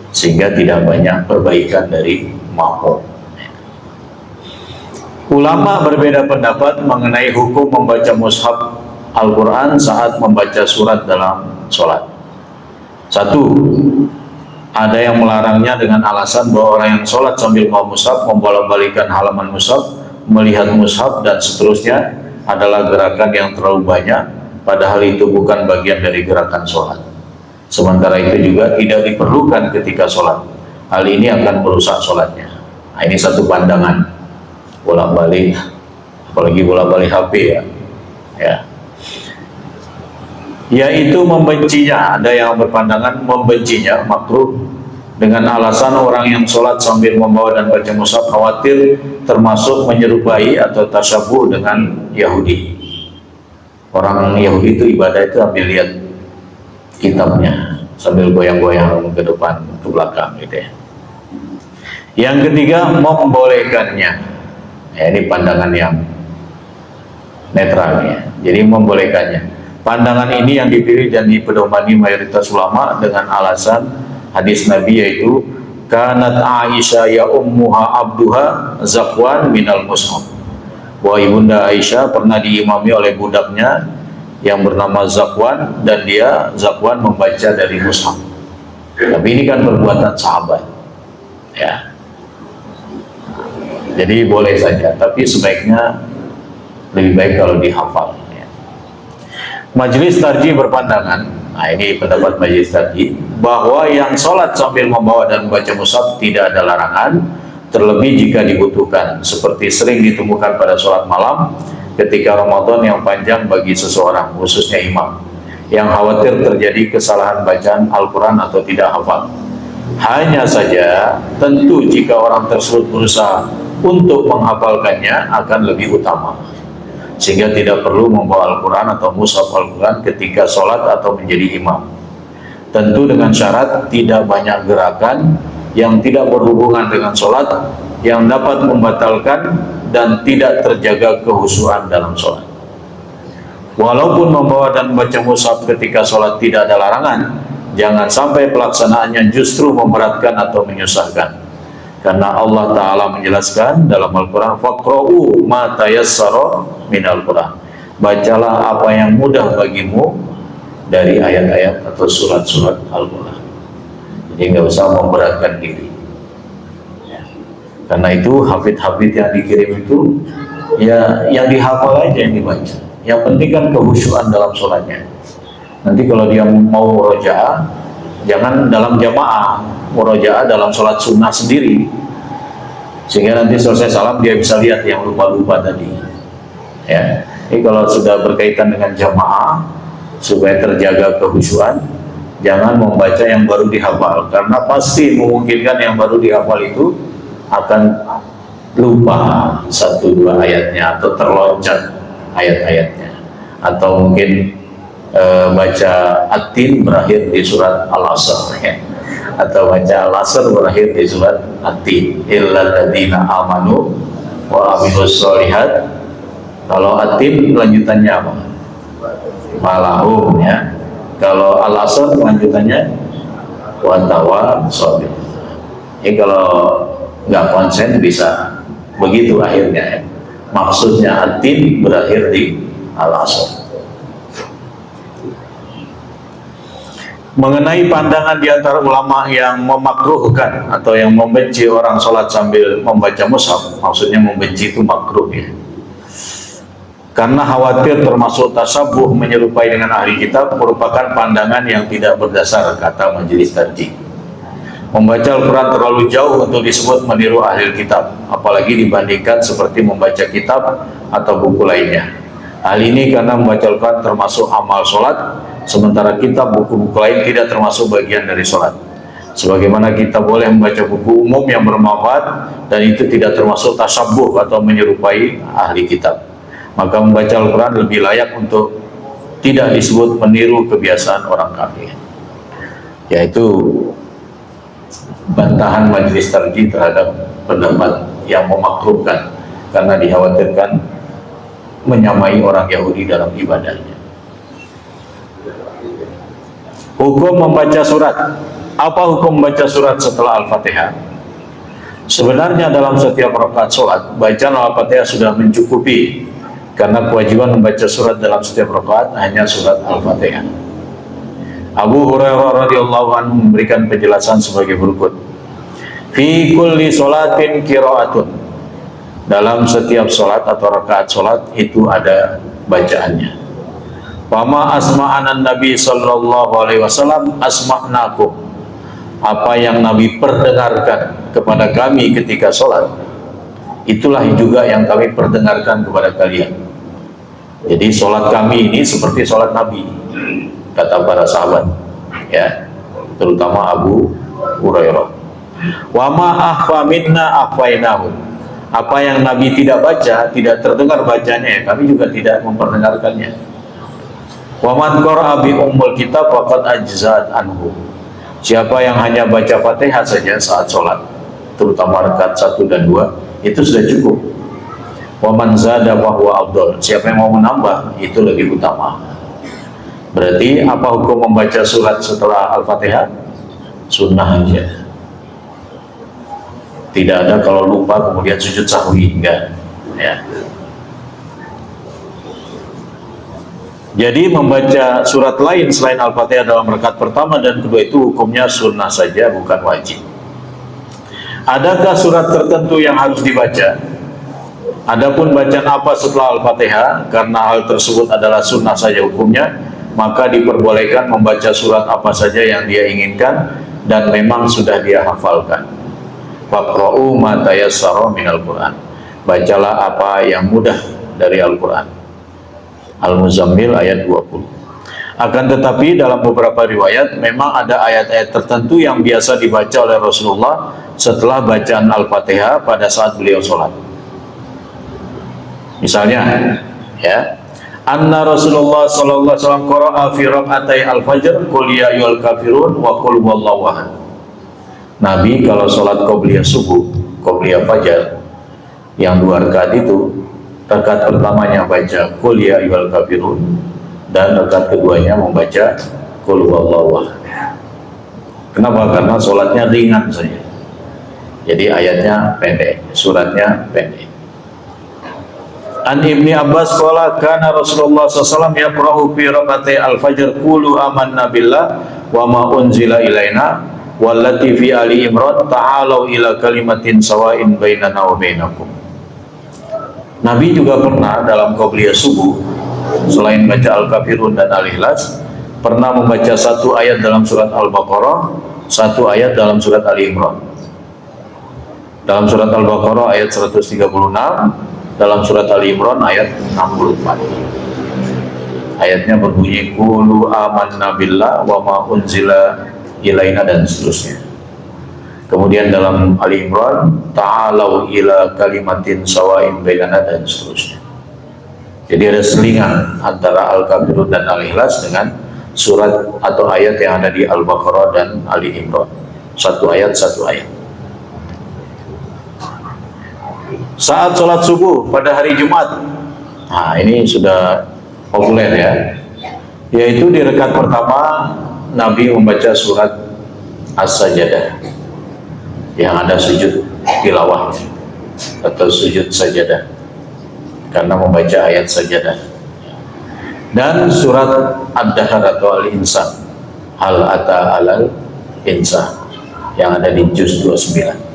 sehingga tidak banyak perbaikan dari makmum. Ulama berbeda pendapat mengenai hukum membaca mushaf Al-Quran saat membaca surat dalam sholat. Satu, ada yang melarangnya dengan alasan bahwa orang yang sholat sambil bawa mushaf, membolak-balikan halaman mushaf, melihat mushaf dan seterusnya adalah gerakan yang terlalu banyak, padahal itu bukan bagian dari gerakan sholat. Sementara itu juga tidak diperlukan ketika sholat. Hal ini akan merusak sholatnya. Ini satu pandangan. Bolak-balik, apalagi bolak-balik HP ya, yaitu membencinya. Ada yang berpandangan membencinya makruh dengan alasan orang yang sholat sambil membawa dan baca mushaf khawatir termasuk menyerupai atau tasyabuh dengan Yahudi. Orang Yahudi itu ibadah itu ambil lihat kitabnya sambil goyang-goyang ke depan ke belakang gitu ya. Yang ketiga, membolehkannya. Ini pandangan yang netral ya. Jadi membolehkannya. Pandangan ini yang dipilih dan dipedomani mayoritas ulama dengan alasan hadis Nabi, yaitu kanat Aisyah ya ummuha abduha Zakwan minal mushaf. Bahwa ibunda Aisyah pernah diimami oleh budaknya yang bernama Zakwan, dan Zakwan membaca dari mushaf. Tapi ini kan perbuatan sahabat ya. Jadi boleh saja, tapi sebaiknya lebih baik kalau dihafal ya. Majelis Tarjih berpandangan, ini pendapat Majelis Tarjih, bahwa yang sholat sambil membawa dan membaca mushaf tidak ada larangan, terlebih jika dibutuhkan, seperti sering ditemukan pada sholat malam ketika Ramadan yang panjang bagi seseorang, khususnya imam, yang khawatir terjadi kesalahan bacaan Al-Quran atau tidak hafal. Hanya saja tentu jika orang tersebut berusaha untuk menghafalkannya akan lebih utama, sehingga tidak perlu membawa Al-Quran atau mushaf Al-Quran ketika sholat atau menjadi imam. Tentu dengan syarat tidak banyak gerakan yang tidak berhubungan dengan sholat yang dapat membatalkan dan tidak terjaga kehusuan dalam sholat. Walaupun membawa dan membaca mushaf ketika sholat tidak ada larangan, jangan sampai pelaksanaannya justru memberatkan atau menyusahkan. Karena Allah Ta'ala menjelaskan dalam Al-Quran, faqra'u ma tayassara minal Quran. Bacalah apa yang mudah bagimu dari ayat-ayat atau surat-surat Al-Quran. Jadi nggak usah memberatkan diri. Karena itu hafid-hafid yang dikirim itu ya yang dihafal aja yang dibaca. Yang penting kan kehusyuan dalam sholatnya. Nanti kalau dia mau murojaah, jangan dalam jamaah, murojaah dalam sholat sunnah sendiri, sehingga nanti selesai salam dia bisa lihat yang lupa-lupa tadi. Ya, ini kalau sudah berkaitan dengan jamaah, supaya terjaga kehusyuan, jangan membaca yang baru dihafal, karena pasti memungkinkan yang baru dihafal itu akan lupa 1-2 ayatnya atau terloncat ayat-ayatnya, atau mungkin baca At-Tin berakhir di surat Al-Asr, ya. Atau baca Al-Asr berakhir di surat At-Tin, illal ladzina amanu wa amilus sholihat. Kalau At-Tin lanjutannya apa? Malahum, ya. Kalau Al-Asr lanjutannya wa tawassaw. Ini kalau nggak konsen bisa begitu akhirnya, ya. Maksudnya At-Tin berakhir di Al-Asr. Mengenai pandangan di antara ulama yang memakruhkan atau yang membenci orang sholat sambil membaca mushaf, maksudnya membenci itu makruh, ya. Karena khawatir termasuk tasabuh menyerupai dengan ahli kitab, merupakan pandangan yang tidak berdasar, kata majelis tarjih. Membaca Al-Quran terlalu jauh untuk disebut meniru ahli kitab, apalagi dibandingkan seperti membaca kitab atau buku lainnya. Hal ini karena membaca Al-Quran termasuk amal sholat, sementara kitab buku-buku lain tidak termasuk bagian dari sholat. Sebagaimana kita boleh membaca buku umum yang bermanfaat, dan itu tidak termasuk tasabuh atau menyerupai ahli kitab. Maka membaca Al-Quran lebih layak untuk tidak disebut meniru kebiasaan orang kafir. Yaitu bantahan majelis tarjih terhadap pendapat yang memakruhkan, karena dikhawatirkan menyamai orang Yahudi dalam ibadahnya. Hukum membaca surat. Apa hukum membaca surat setelah Al-Fatihah? Sebenarnya dalam setiap rakaat sholat, bacaan Al-Fatihah sudah mencukupi, karena kewajiban membaca surat dalam setiap rakaat hanya surat Al-Fatihah. Abu Hurairah radhiyallahu anhu memberikan penjelasan sebagai berikut: fi kulli sholatin qiraatun. Dalam setiap sholat atau rakaat sholat itu ada bacaannya. Wama asma'anan Nabi sallallahu alaihi wasallam asma'nakum. Apa yang Nabi perdengarkan kepada kami ketika sholat, itulah juga yang kami perdengarkan kepada kalian. Jadi sholat kami ini seperti sholat Nabi, kata para sahabat, ya, terutama Abu Hurairah. Wama akhfa minna akhfainahu. Apa yang Nabi tidak baca, tidak terdengar bacanya, kami juga tidak memperdengarkannya. Wa man qara'a bi ummul kitab faqad ajzat anhu. Siapa yang hanya baca Fatihah saja saat sholat, terutama rakaat 1 dan 2, itu sudah cukup. Wa man zada fa huwa afdal. Siapa yang mau menambah, itu lebih utama. Berarti apa hukum membaca surat setelah Al-Fatihah? Sunnah aja. Tidak ada kalau lupa kemudian sujud sahwi, enggak, ya. Jadi membaca surat lain selain Al-Fatihah dalam rakaat pertama dan kedua itu hukumnya sunnah saja, bukan wajib. Adakah surat tertentu yang harus dibaca? Adapun bacaan apa setelah Al-Fatihah, karena hal tersebut adalah sunnah saja hukumnya, maka diperbolehkan membaca surat apa saja yang dia inginkan dan memang sudah dia hafalkan. Faqra'u ma tayassara minal Qur'an. Bacalah apa yang mudah dari Al-Quran. Al-Muzammil ayat 20. Akan tetapi dalam beberapa riwayat memang ada ayat-ayat tertentu yang biasa dibaca oleh Rasulullah setelah bacaan Al-Fatihah pada saat beliau sholat. Misalnya, ya, anna Rasulullah sallallahu alaihi wasallam qara'a fi rak'atay al-fajr qul ya ayyuhal kafirun wa qul huwallahu ahad. Nabi kalau sholat qobliyah subuh, qobliyah fajar, yang 2 rakaat itu, rakaat pertamanya baca qul ya ayyuhal kafirun, dan rakaat keduanya membaca qul huwallahu ahad. Kenapa? Karena sholatnya ringan saja. Jadi ayatnya pendek, suratnya pendek. An Ibni Abbas qala kana Rasulullah sallallahu yaqra'u fi rakaatay al-fajr qulu amanna billah wa ma unzila ilaina wallati fi ali imran ta'alu ila kalimatin sawa'in bainana wa bainakum. Nabi juga pernah dalam qabliyah subuh selain baca Al-Kafirun dan Al-Ikhlas pernah membaca satu ayat dalam surat Al-Baqarah, satu ayat dalam surat Ali Imran. Dalam surat Al-Baqarah ayat 136, dalam surat Ali Imran ayat 64. Ayatnya berbunyi qulu amanna billah wa ma unzila ilaina dan seterusnya. Kemudian dalam Ali Imran ta'alau ila kalimatin sawa'in bainana dan seterusnya. Jadi ada selingan antara Al-Kafirun dan Al-Ikhlas dengan surat atau ayat yang ada di Al-Baqarah dan Ali Imran. Satu ayat, satu ayat. Saat sholat subuh pada hari Jumat, nah ini sudah populer ya, yaitu di rakaat pertama Nabi membaca surat As-Sajdah yang ada sujud tilawah atau sujud sajadah karena membaca ayat sajadah, dan surat Ad-Dahr atau Al-Insan, Hal Ata Alal Insan yang ada di juz 29.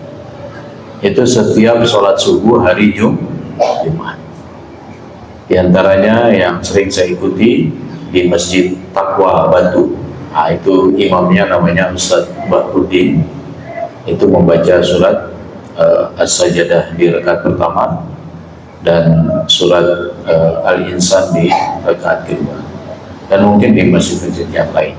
Itu setiap sholat subuh hari Jumat. Di antaranya yang sering saya ikuti di Masjid Taqwa Batu, nah, itu imamnya namanya Ustaz Bakruddin, itu membaca surat As-Sajdah di rakaat pertama dan surat Al-Insan di rakaat kedua, dan mungkin di masjid-masjid yang lain.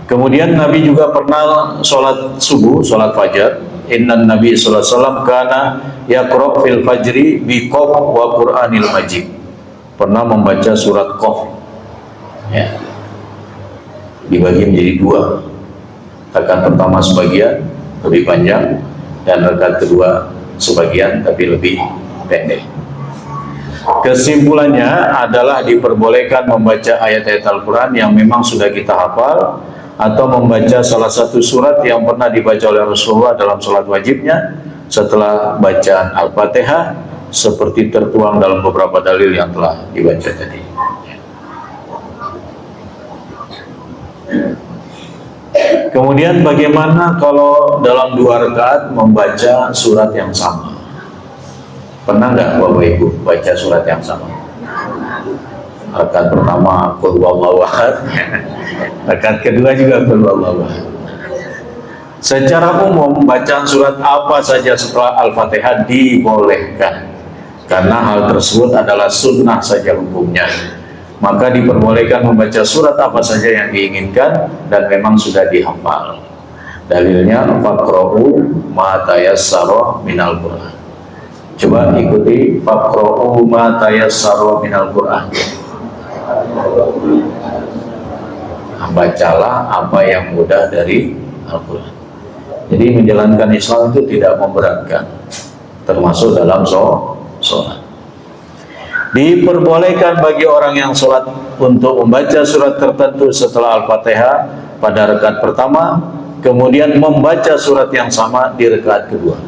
Kemudian Nabi juga pernah sholat subuh, sholat fajar. Innan Nabi sallallahu alaihi wasallam kana yaqra' fil fajri bi qaf wa Qur'anil Majid. Pernah membaca surat Qaf. Ya. Dibagi menjadi dua. Rakaat pertama sebagian lebih panjang dan rakaat kedua sebagian tapi lebih pendek. Kesimpulannya adalah diperbolehkan membaca ayat-ayat Al-Quran yang memang sudah kita hafal, atau membaca salah satu surat yang pernah dibaca oleh Rasulullah dalam sholat wajibnya setelah bacaan Al-Fatihah, seperti tertuang dalam beberapa dalil yang telah dibaca tadi. Kemudian bagaimana kalau dalam 2 rakaat membaca surat yang sama? Pernah nggak Bapak Ibu baca surat yang sama? Rakaat pertama Qul huwallahu ahad, rakaat kedua juga Qul huwallahu ahad. Secara umum bacaan surat apa saja setelah Al-Fatihah dibolehkan, karena hal tersebut adalah sunnah saja hukumnya. Maka diperbolehkan membaca surat apa saja yang diinginkan dan memang sudah dihafal. Dalilnya faqra'u ma tayassara minal Qur'an. Coba ikuti faqra'u ma tayassara minal Qur'an. Bacalah apa yang mudah dari Al-Quran. Jadi menjalankan Islam itu tidak memberatkan, termasuk dalam sholat. Diperbolehkan bagi orang yang sholat untuk membaca surat tertentu setelah Al-Fatihah pada rakaat pertama, kemudian membaca surat yang sama di rakaat kedua.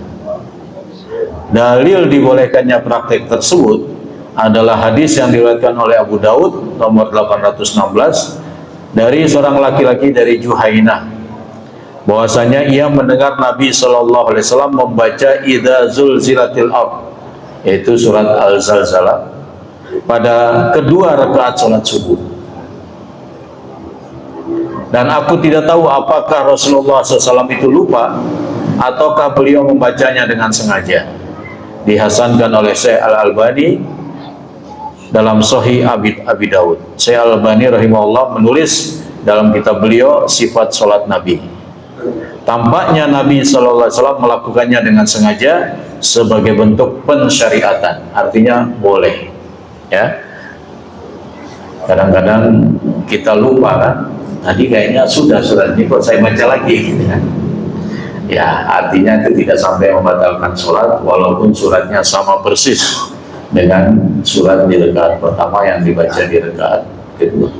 Dalil dibolehkannya praktek tersebut adalah hadis yang diriwayatkan oleh Abu Daud nomor 816 dari seorang laki-laki dari Juhainah, bahwasanya ia mendengar Nabi Shallallahu Alaihi Wasallam membaca Idza Zulzilatil Ardh, yaitu surat Al-Zalzalah, pada kedua rakaat sholat subuh. Dan aku tidak tahu apakah Rasulullah SAW itu lupa ataukah beliau membacanya dengan sengaja. Dihasankan oleh Syekh Al-Albani dalam Sahih Abi Daud. Syekh Al-Albani rahimahullah menulis dalam kitab beliau Sifat Sholat Nabi. Tampaknya Nabi SAW melakukannya dengan sengaja sebagai bentuk pensyariatan, artinya boleh. Ya, kadang-kadang kita lupa kan, tadi kayaknya sudah surat ini kok saya baca lagi, gitu kan? Ya, artinya itu tidak sampai membatalkan sholat walaupun suratnya sama persis dengan surat di rakaat pertama yang dibaca di rakaat kedua.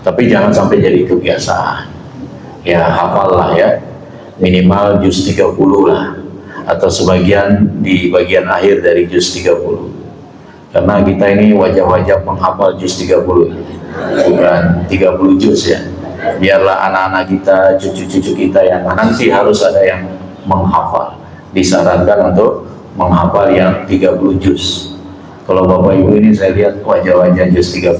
Tapi jangan sampai jadi kebiasaan. Ya, hafallah ya, minimal juz 30 lah, atau sebagian di bagian akhir dari juz 30. Karena kita ini wajah-wajah penghafal juz 30, bukan 30 juz ya. Biarlah anak-anak kita, cucu-cucu kita yang nanti harus ada yang menghafal. Disarankan untuk menghafal yang 30 juz. Kalau Bapak Ibu ini saya lihat wajah-wajah juz 30.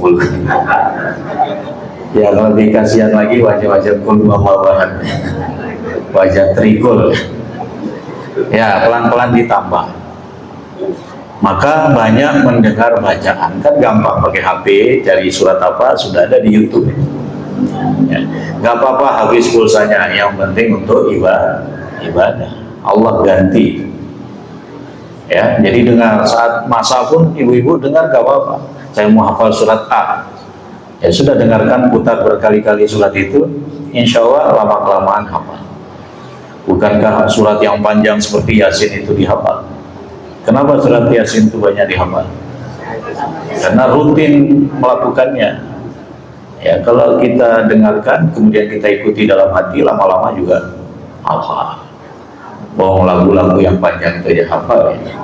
Ya lebih kasihan lagi wajah-wajah kul bawahan, wajah trikul. Ya pelan-pelan ditambah. Maka banyak mendengar bacaan, kan gampang pakai HP, cari surat apa sudah ada di YouTube. Ya, nggak apa-apa habis pulsanya, yang penting untuk ibadah. Allah ganti. Ya, jadi dengar saat masa pun ibu-ibu dengar gak apa-apa. Saya mau hafal surat A. Ya sudah dengarkan, putar berkali-kali surat itu, insya Allah lama-kelamaan hafal. Bukankah surat yang panjang seperti Yasin itu dihafal? Kenapa surat Yasin itu banyak dihafal? Karena rutin melakukannya. Ya, kalau kita dengarkan, kemudian kita ikuti dalam hati, lama-lama juga hafal. Bohong, lagu-lagu yang panjang itu dia hafal ya.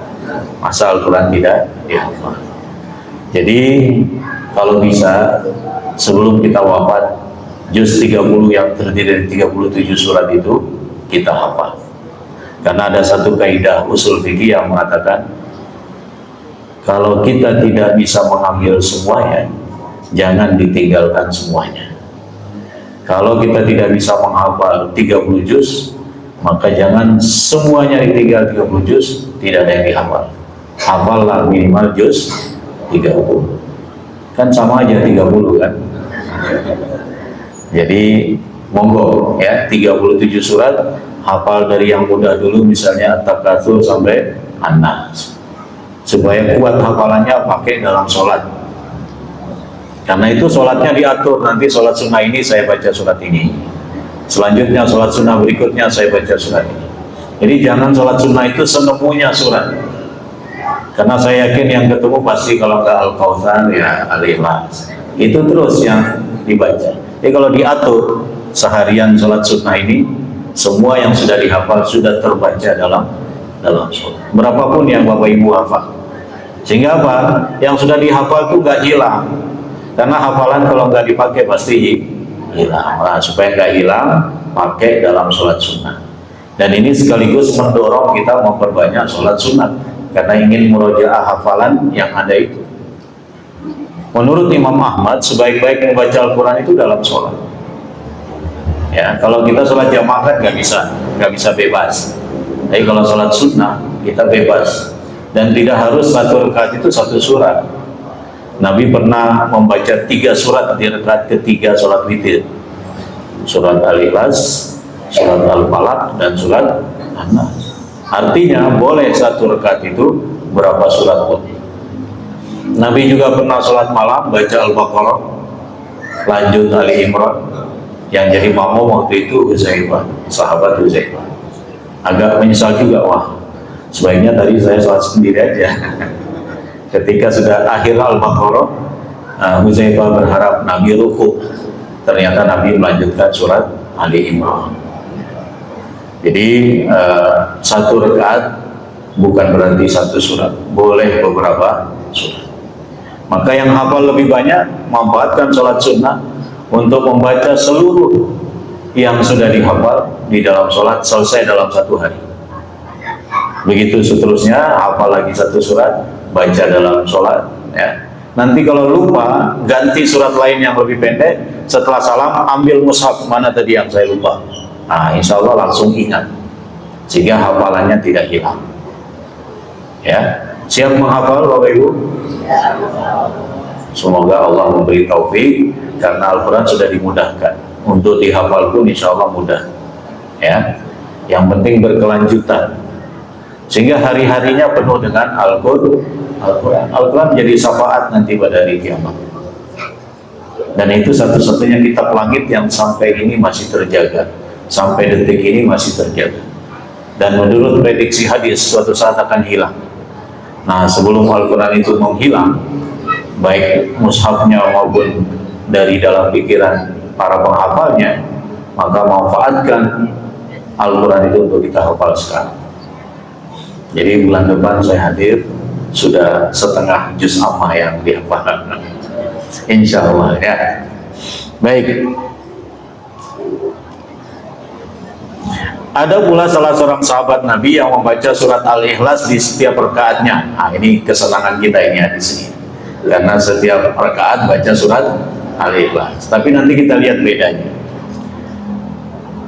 Masa Al-Quran tidak dihafal. Jadi kalau bisa sebelum kita wafat, juz 30 yang terdiri dari 37 surat itu kita hafal. Karena ada satu kaidah usul fikih yang mengatakan kalau kita tidak bisa mengambil semuanya, jangan ditinggalkan semuanya. Kalau kita tidak bisa menghafal 30 juz, maka jangan semuanya ditinggal 30 juz, tidak ada yang dihafal. Hafallah minimal juz 30. Kan sama aja 30 kan. Jadi monggo ya, 37 surat hafal dari yang mudah dulu, misalnya At-Takatsur sampai An-Nas, supaya kuat hafalannya pakai dalam sholat. Karena itu sholatnya diatur, nanti sholat sunnah ini saya baca surat ini, selanjutnya sholat sunnah berikutnya saya baca surat ini. Jadi jangan sholat sunnah itu senemunya surat, karena saya yakin yang ketemu pasti kalau nggak Al-Kautsar ya Al-Ikhlas, itu terus yang dibaca. Jadi kalau diatur seharian sholat sunnah ini, semua yang sudah dihafal sudah terbaca dalam sholat, berapapun yang Bapak Ibu hafal. Sehingga apa? Yang sudah dihafal itu nggak hilang, karena hafalan kalau nggak dipakai pasti hilang. Nah, supaya nggak hilang, pakai dalam sholat sunnah. Dan ini sekaligus mendorong kita memperbanyak sholat sunnah, karena ingin murojaah hafalan yang ada itu. Menurut Imam Ahmad, sebaik-baik membaca Al-Quran itu dalam sholat. Ya, kalau kita sholat jamaah kan nggak bisa bebas. Tapi kalau sholat sunnah kita bebas, dan tidak harus satu rakaat itu satu surat. Nabi pernah membaca 3 surat di rakaat ketiga sholat witir, surat Al-Ikhlas, surat Al-Falaq, dan surat An-Nas. Artinya boleh satu rakaat itu berapa surat pun. Nabi juga pernah sholat malam baca Al-Baqarah, lanjut Ali Imran. Yang jadi makmum waktu itu Huzaifah, sahabat Huzaifah. Agak menyesal juga, wah sebaiknya tadi saya sholat sendiri aja. Ketika sudah akhir Al-Baqarah, Huzaifah berharap Nabi ruku, ternyata Nabi melanjutkan surat Ali Imran. Jadi satu rakaat bukan berarti satu surat, boleh beberapa surat. Maka yang hafal lebih banyak, manfaatkan sholat sunnah untuk membaca seluruh yang sudah dihafal di dalam sholat selesai dalam satu hari. Begitu seterusnya, hafal lagi satu surat, baca dalam sholat ya. Nanti kalau lupa, ganti surat lain yang lebih pendek, setelah salam ambil mushaf, mana tadi yang saya lupa. Nah, insya Allah langsung ingat, sehingga hafalannya tidak hilang. Ya, siap menghafal Bapak Ibu? Semoga Allah memberi taufik, karena Al-Quran sudah dimudahkan. Untuk dihafal pun insya Allah mudah. Ya, yang penting berkelanjutan, sehingga hari-harinya penuh dengan Al-Quran. Al-Quran menjadi syafaat nanti pada hari kiamat. Dan itu satu-satunya kitab langit yang sampai ini masih terjaga, sampai detik ini masih terjaga. Dan menurut prediksi hadis, suatu saat akan hilang. Nah, sebelum Al-Quran itu menghilang, baik mushafnya maupun dari dalam pikiran para penghafalnya, maka manfaatkan Al-Quran itu untuk kita hafal sekarang. Jadi bulan depan saya hadir sudah setengah juz amma yang dihafal. Insya Allah ya. Baik. Ada pula salah seorang sahabat Nabi yang membaca surat Al-Ikhlas di setiap rakaatnya. Nah, ini kesenangan kita ini di sini. Karena setiap rakaat baca surat Al-Ikhlas. Tapi nanti kita lihat bedanya.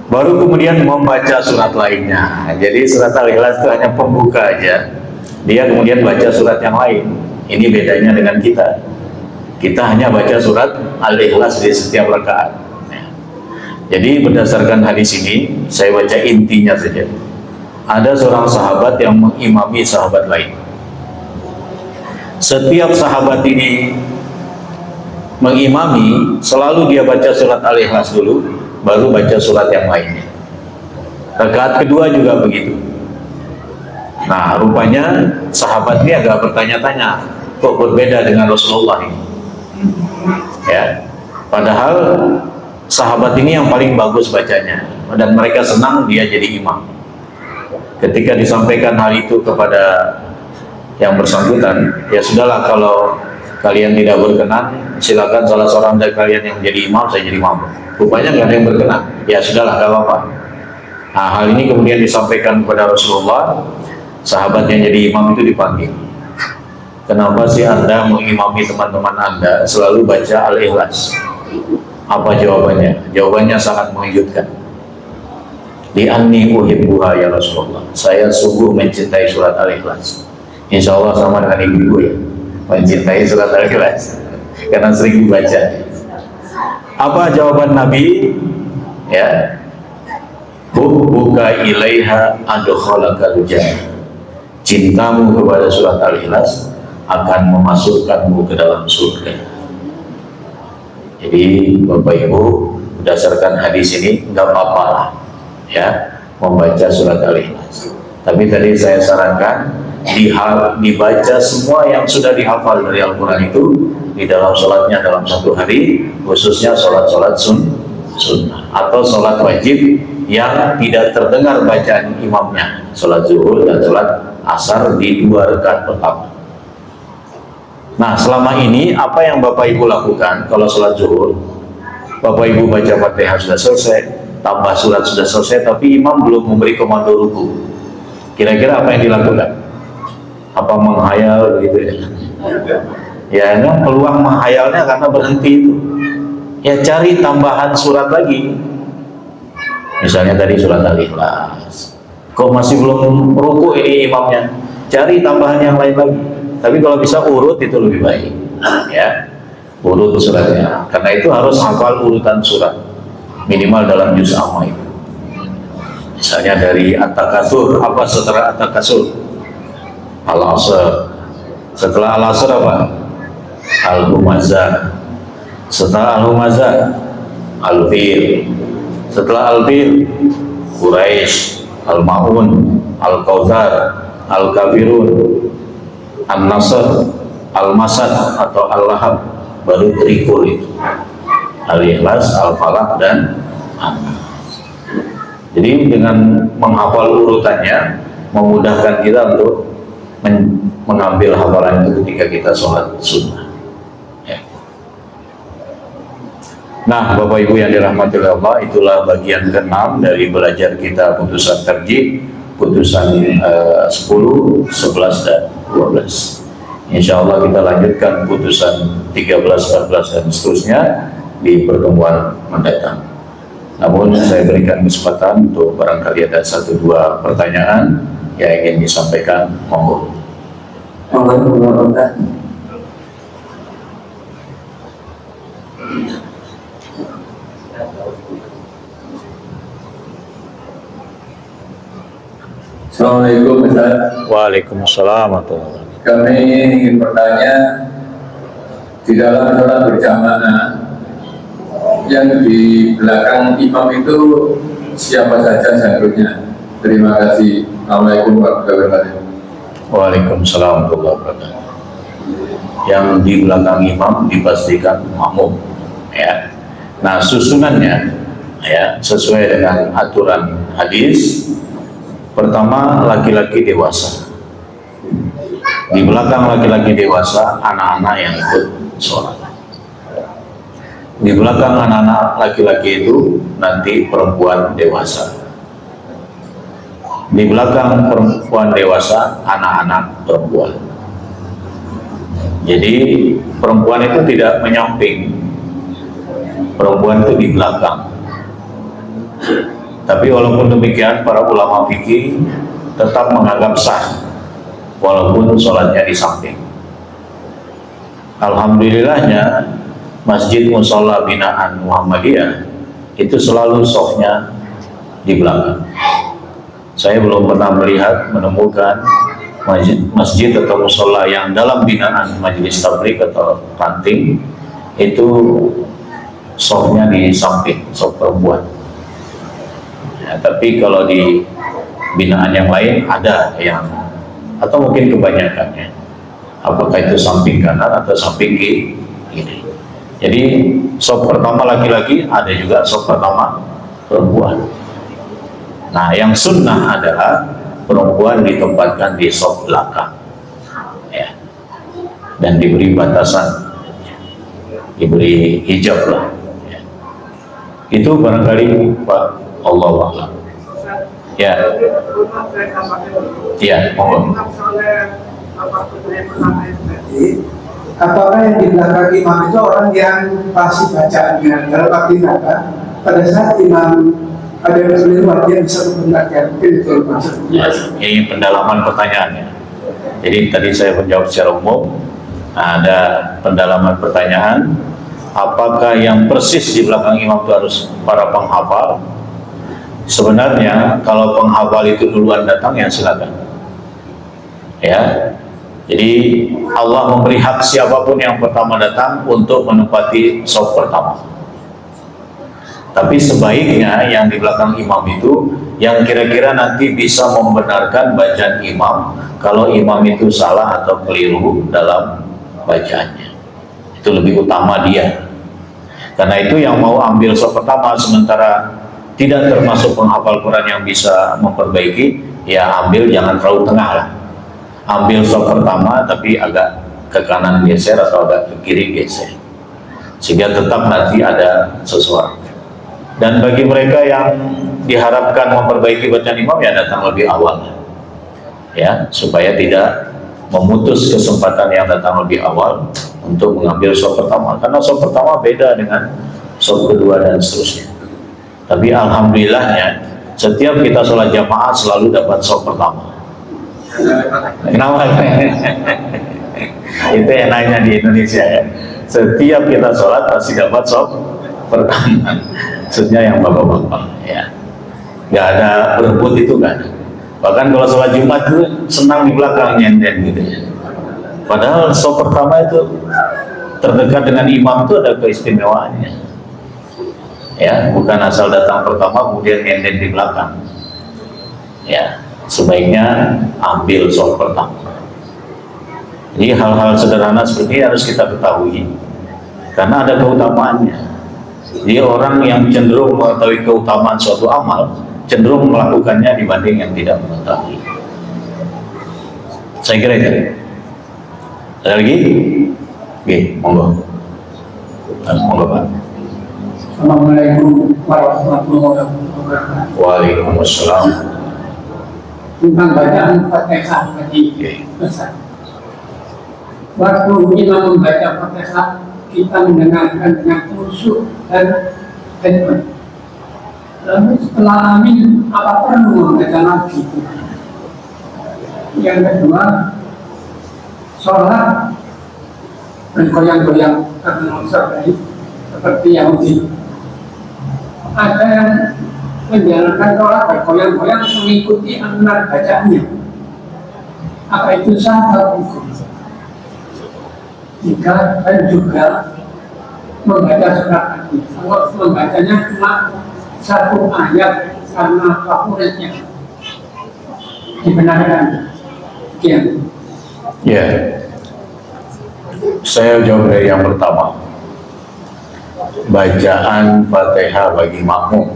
Baru kemudian membaca surat lainnya. Jadi surat Al-Ikhlas itu hanya pembuka aja. Dia kemudian baca surat yang lain. Ini bedanya dengan kita. Kita hanya baca surat Al-Ikhlas di setiap rakaat. Jadi berdasarkan hadis ini, saya baca intinya saja. Ada seorang sahabat yang mengimami sahabat lain. Setiap sahabat ini mengimami, selalu dia baca surat Al-Ikhlas dulu, baru baca surat yang lainnya. Rakaat kedua juga begitu. Nah, rupanya sahabat ini agak bertanya-tanya, kok berbeda dengan Rasulullah ini? Ya, padahal sahabat ini yang paling bagus bacanya dan mereka senang dia jadi imam. Ketika disampaikan hal itu kepada yang bersangkutan, ya sudahlah, kalau kalian tidak berkenan, silakan salah seorang dari kalian yang jadi imam, saya jadi imam. Rupanya nggak ada yang berkenan. Ya sudahlah, nggak apa-apa. Nah, hal ini kemudian disampaikan kepada Rasulullah. Sahabat yang jadi imam itu dipanggil. Kenapa sih Anda mengimami teman-teman Anda selalu baca Al-Ikhlas? Apa jawabannya? Jawabannya sangat mengejutkan. Di anni uhibbuha ya Rasulullah. Saya sungguh mencintai surat Al-Ikhlas. Insya Allah sama dengan ibu ya, mencintai surat Al-Ikhlas karena sering dibaca. Apa jawaban Nabi? Ya, hubbuka ilaiha adkhalakal jannah. Cintamu kepada surat Al-Ikhlas akan memasukkanmu ke dalam surga. Jadi Bapak Ibu, berdasarkan hadis ini nggak apa-apa lah ya membaca surat Al-Ikhlas. Tapi tadi saya sarankan dibaca semua yang sudah dihafal dari Al-Quran itu di dalam sholatnya dalam satu hari, khususnya sholat-sholat sunnah atau sholat wajib yang tidak terdengar bacaan imamnya, sholat zuhur dan sholat asar di 2 rakaat pertama. Nah, selama ini apa yang Bapak Ibu lakukan kalau sholat zuhur? Bapak Ibu baca Fatihah sudah selesai, tambah surat sudah selesai, tapi imam belum memberi komando ruku. Kira-kira apa yang dilakukan? Apa menghayal gitu ya? Ya, kan peluang menghayalnya karena berhenti itu. Ya, cari tambahan surat lagi. Misalnya tadi surat Al-Ikhlas. Kok masih belum ruku ini imamnya? Cari tambahan yang lain lagi. Tapi kalau bisa urut itu lebih baik, ya, urut suratnya. Karena itu harus hafal urutan surat minimal dalam juz amma itu. Misalnya dari At-Takatsur, apa setelah At-Takatsur? Al-Asr. Setelah Al-Asr apa? Al-Humazah. Setelah Al-Humazah, Al-Fil. Setelah Al-Fil, Quraisy, Al-Ma'un, Al-Kautsar, Al-Kafirun, An-Nasr, Al-Masad atau Al-Lahab, baru trikul itu Al-Ikhlas, Al-Falaq dan An-Nas. Jadi dengan menghafal urutannya memudahkan kita untuk mengambil hafalan itu ketika kita sholat sunnah ya. Nah, Bapak Ibu yang dirahmati Allah, itulah bagian ke-6 dari belajar kita putusan tarjih, putusan 10, 11 dan 12. Insya Allah kita lanjutkan putusan 13, 14 dan seterusnya di pertemuan mendatang. Namun saya berikan kesempatan untuk barangkali ada 1-2 pertanyaan yang ingin disampaikan. Monggo.
Assalamualaikum Ustaz.
Waalaikumsalam.
Kami ingin bertanya, di dalam sholat berjamaah yang di belakang imam itu siapa saja seharusnya? Terima kasih. Assalamualaikum warahmatullahi wabarakatuh.
Waalaikumsalam warahmatullahi wabarakatuh. Yang di belakang imam dipastikan makmum ya. Nah, susunannya ya sesuai dengan aturan hadis. Pertama, laki-laki dewasa Di belakang laki-laki dewasa, anak-anak yang ikut sholat. Di belakang anak-anak laki-laki itu nanti perempuan dewasa. Di belakang perempuan dewasa, anak-anak perempuan. Jadi perempuan itu tidak menyamping, perempuan itu di belakang. Tapi walaupun demikian, para ulama fikih tetap menganggap sah walaupun sholatnya di samping. Alhamdulillahnya Masjid Musholla binaan Muhammadiyah itu selalu softnya di belakang. Saya belum pernah menemukan masjid atau musholla yang dalam binaan Majelis Tabligh atau ranting itu softnya di samping, soft perempuan. Ya, tapi kalau di binaan yang lain ada yang, atau mungkin kebanyakannya, apakah itu samping kanan atau samping kiri. Jadi soft pertama laki-laki, ada juga soft pertama perempuan. Nah, yang sunnah adalah perempuan ditempatkan di soft belakang, ya, dan diberi batasan, diberi hijab lah. Ya. Itu barangkali Pak, Allah a'lam. Ya, ya, monggo.
Apakah yang di belakang imam itu orang yang pasti bacaannya dalam arti kata pada saat imam ada yang keliru dia bisa membenarkan itu maksudnya?
Ini pendalaman pertanyaannya. Jadi tadi saya menjawab secara umum, ada pendalaman pertanyaan, apakah yang persis di belakang imam itu harus para penghafal? Sebenarnya kalau penghafal itu duluan datang, ya silakan. Ya, jadi Allah memberi hak siapapun yang pertama datang untuk menempati shaf pertama. Tapi sebaiknya yang di belakang imam itu yang kira-kira nanti bisa membenarkan bacaan imam kalau imam itu salah atau keliru dalam bacaannya. Itu lebih utama dia. Karena itu yang mau ambil shaf pertama sementara tidak termasuk penghafal Quran yang bisa memperbaiki, ya ambil, jangan terlalu tengah lah. Ambil shaf pertama tapi agak ke kanan geser atau agak ke kiri geser, sehingga tetap nanti ada sesuatu. Dan bagi mereka yang diharapkan memperbaiki bacaan imam, ya datang lebih awal, ya, supaya tidak memutus kesempatan yang datang lebih awal untuk mengambil shaf pertama, karena shaf pertama beda dengan shaf kedua dan seterusnya. Tapi alhamdulillahnya setiap kita sholat jamaah selalu dapat shaf pertama. Kenapa? Itu enaknya di Indonesia, ya. Setiap kita sholat pasti dapat shaf pertama. Maksudnya yang bapak-bapak, ya. Nggak ada berebut, itu nggak ada. Bahkan kalau sholat Jumat itu senang di belakang nyenden gitu ya. Padahal shaf pertama itu terdekat dengan imam itu ada keistimewaannya. Ya, bukan asal datang pertama kemudian nyenden di belakang. Ya, sebaiknya ambil shaf pertama. Jadi hal-hal sederhana seperti ini harus kita ketahui karena ada keutamaannya. Jadi orang yang cenderung mengetahui keutamaan suatu amal cenderung melakukannya dibanding yang tidak mengetahui. Saya kira itu. Ada lagi? Oke, monggo. Monggo Pak.
Assalamualaikum warahmatullahi wabarakatuh.
Waalaikumsalam.
Tentang bacaan Fatihah tadi, Ustaz. Waktu imam membaca Fatihah, kita mendengarkan dengan khusyuk dan hikmat. Lalu setelah amin, apa perlu membaca lagi? Yang kedua, sholat bergoyang-goyang karena seperti Yahudi. Ada yang menjalankan sholat bergoyang-goyang mengikuti amar bacaannya. Apa itu sah atau hukum? Jika dan juga membaca surat tadi, kalau membacanya cuma satu ayat karena favoritnya, dibenarkan. Sekian.
Ya, saya jawab dari yang pertama. Bacaan Fatihah bagi makmum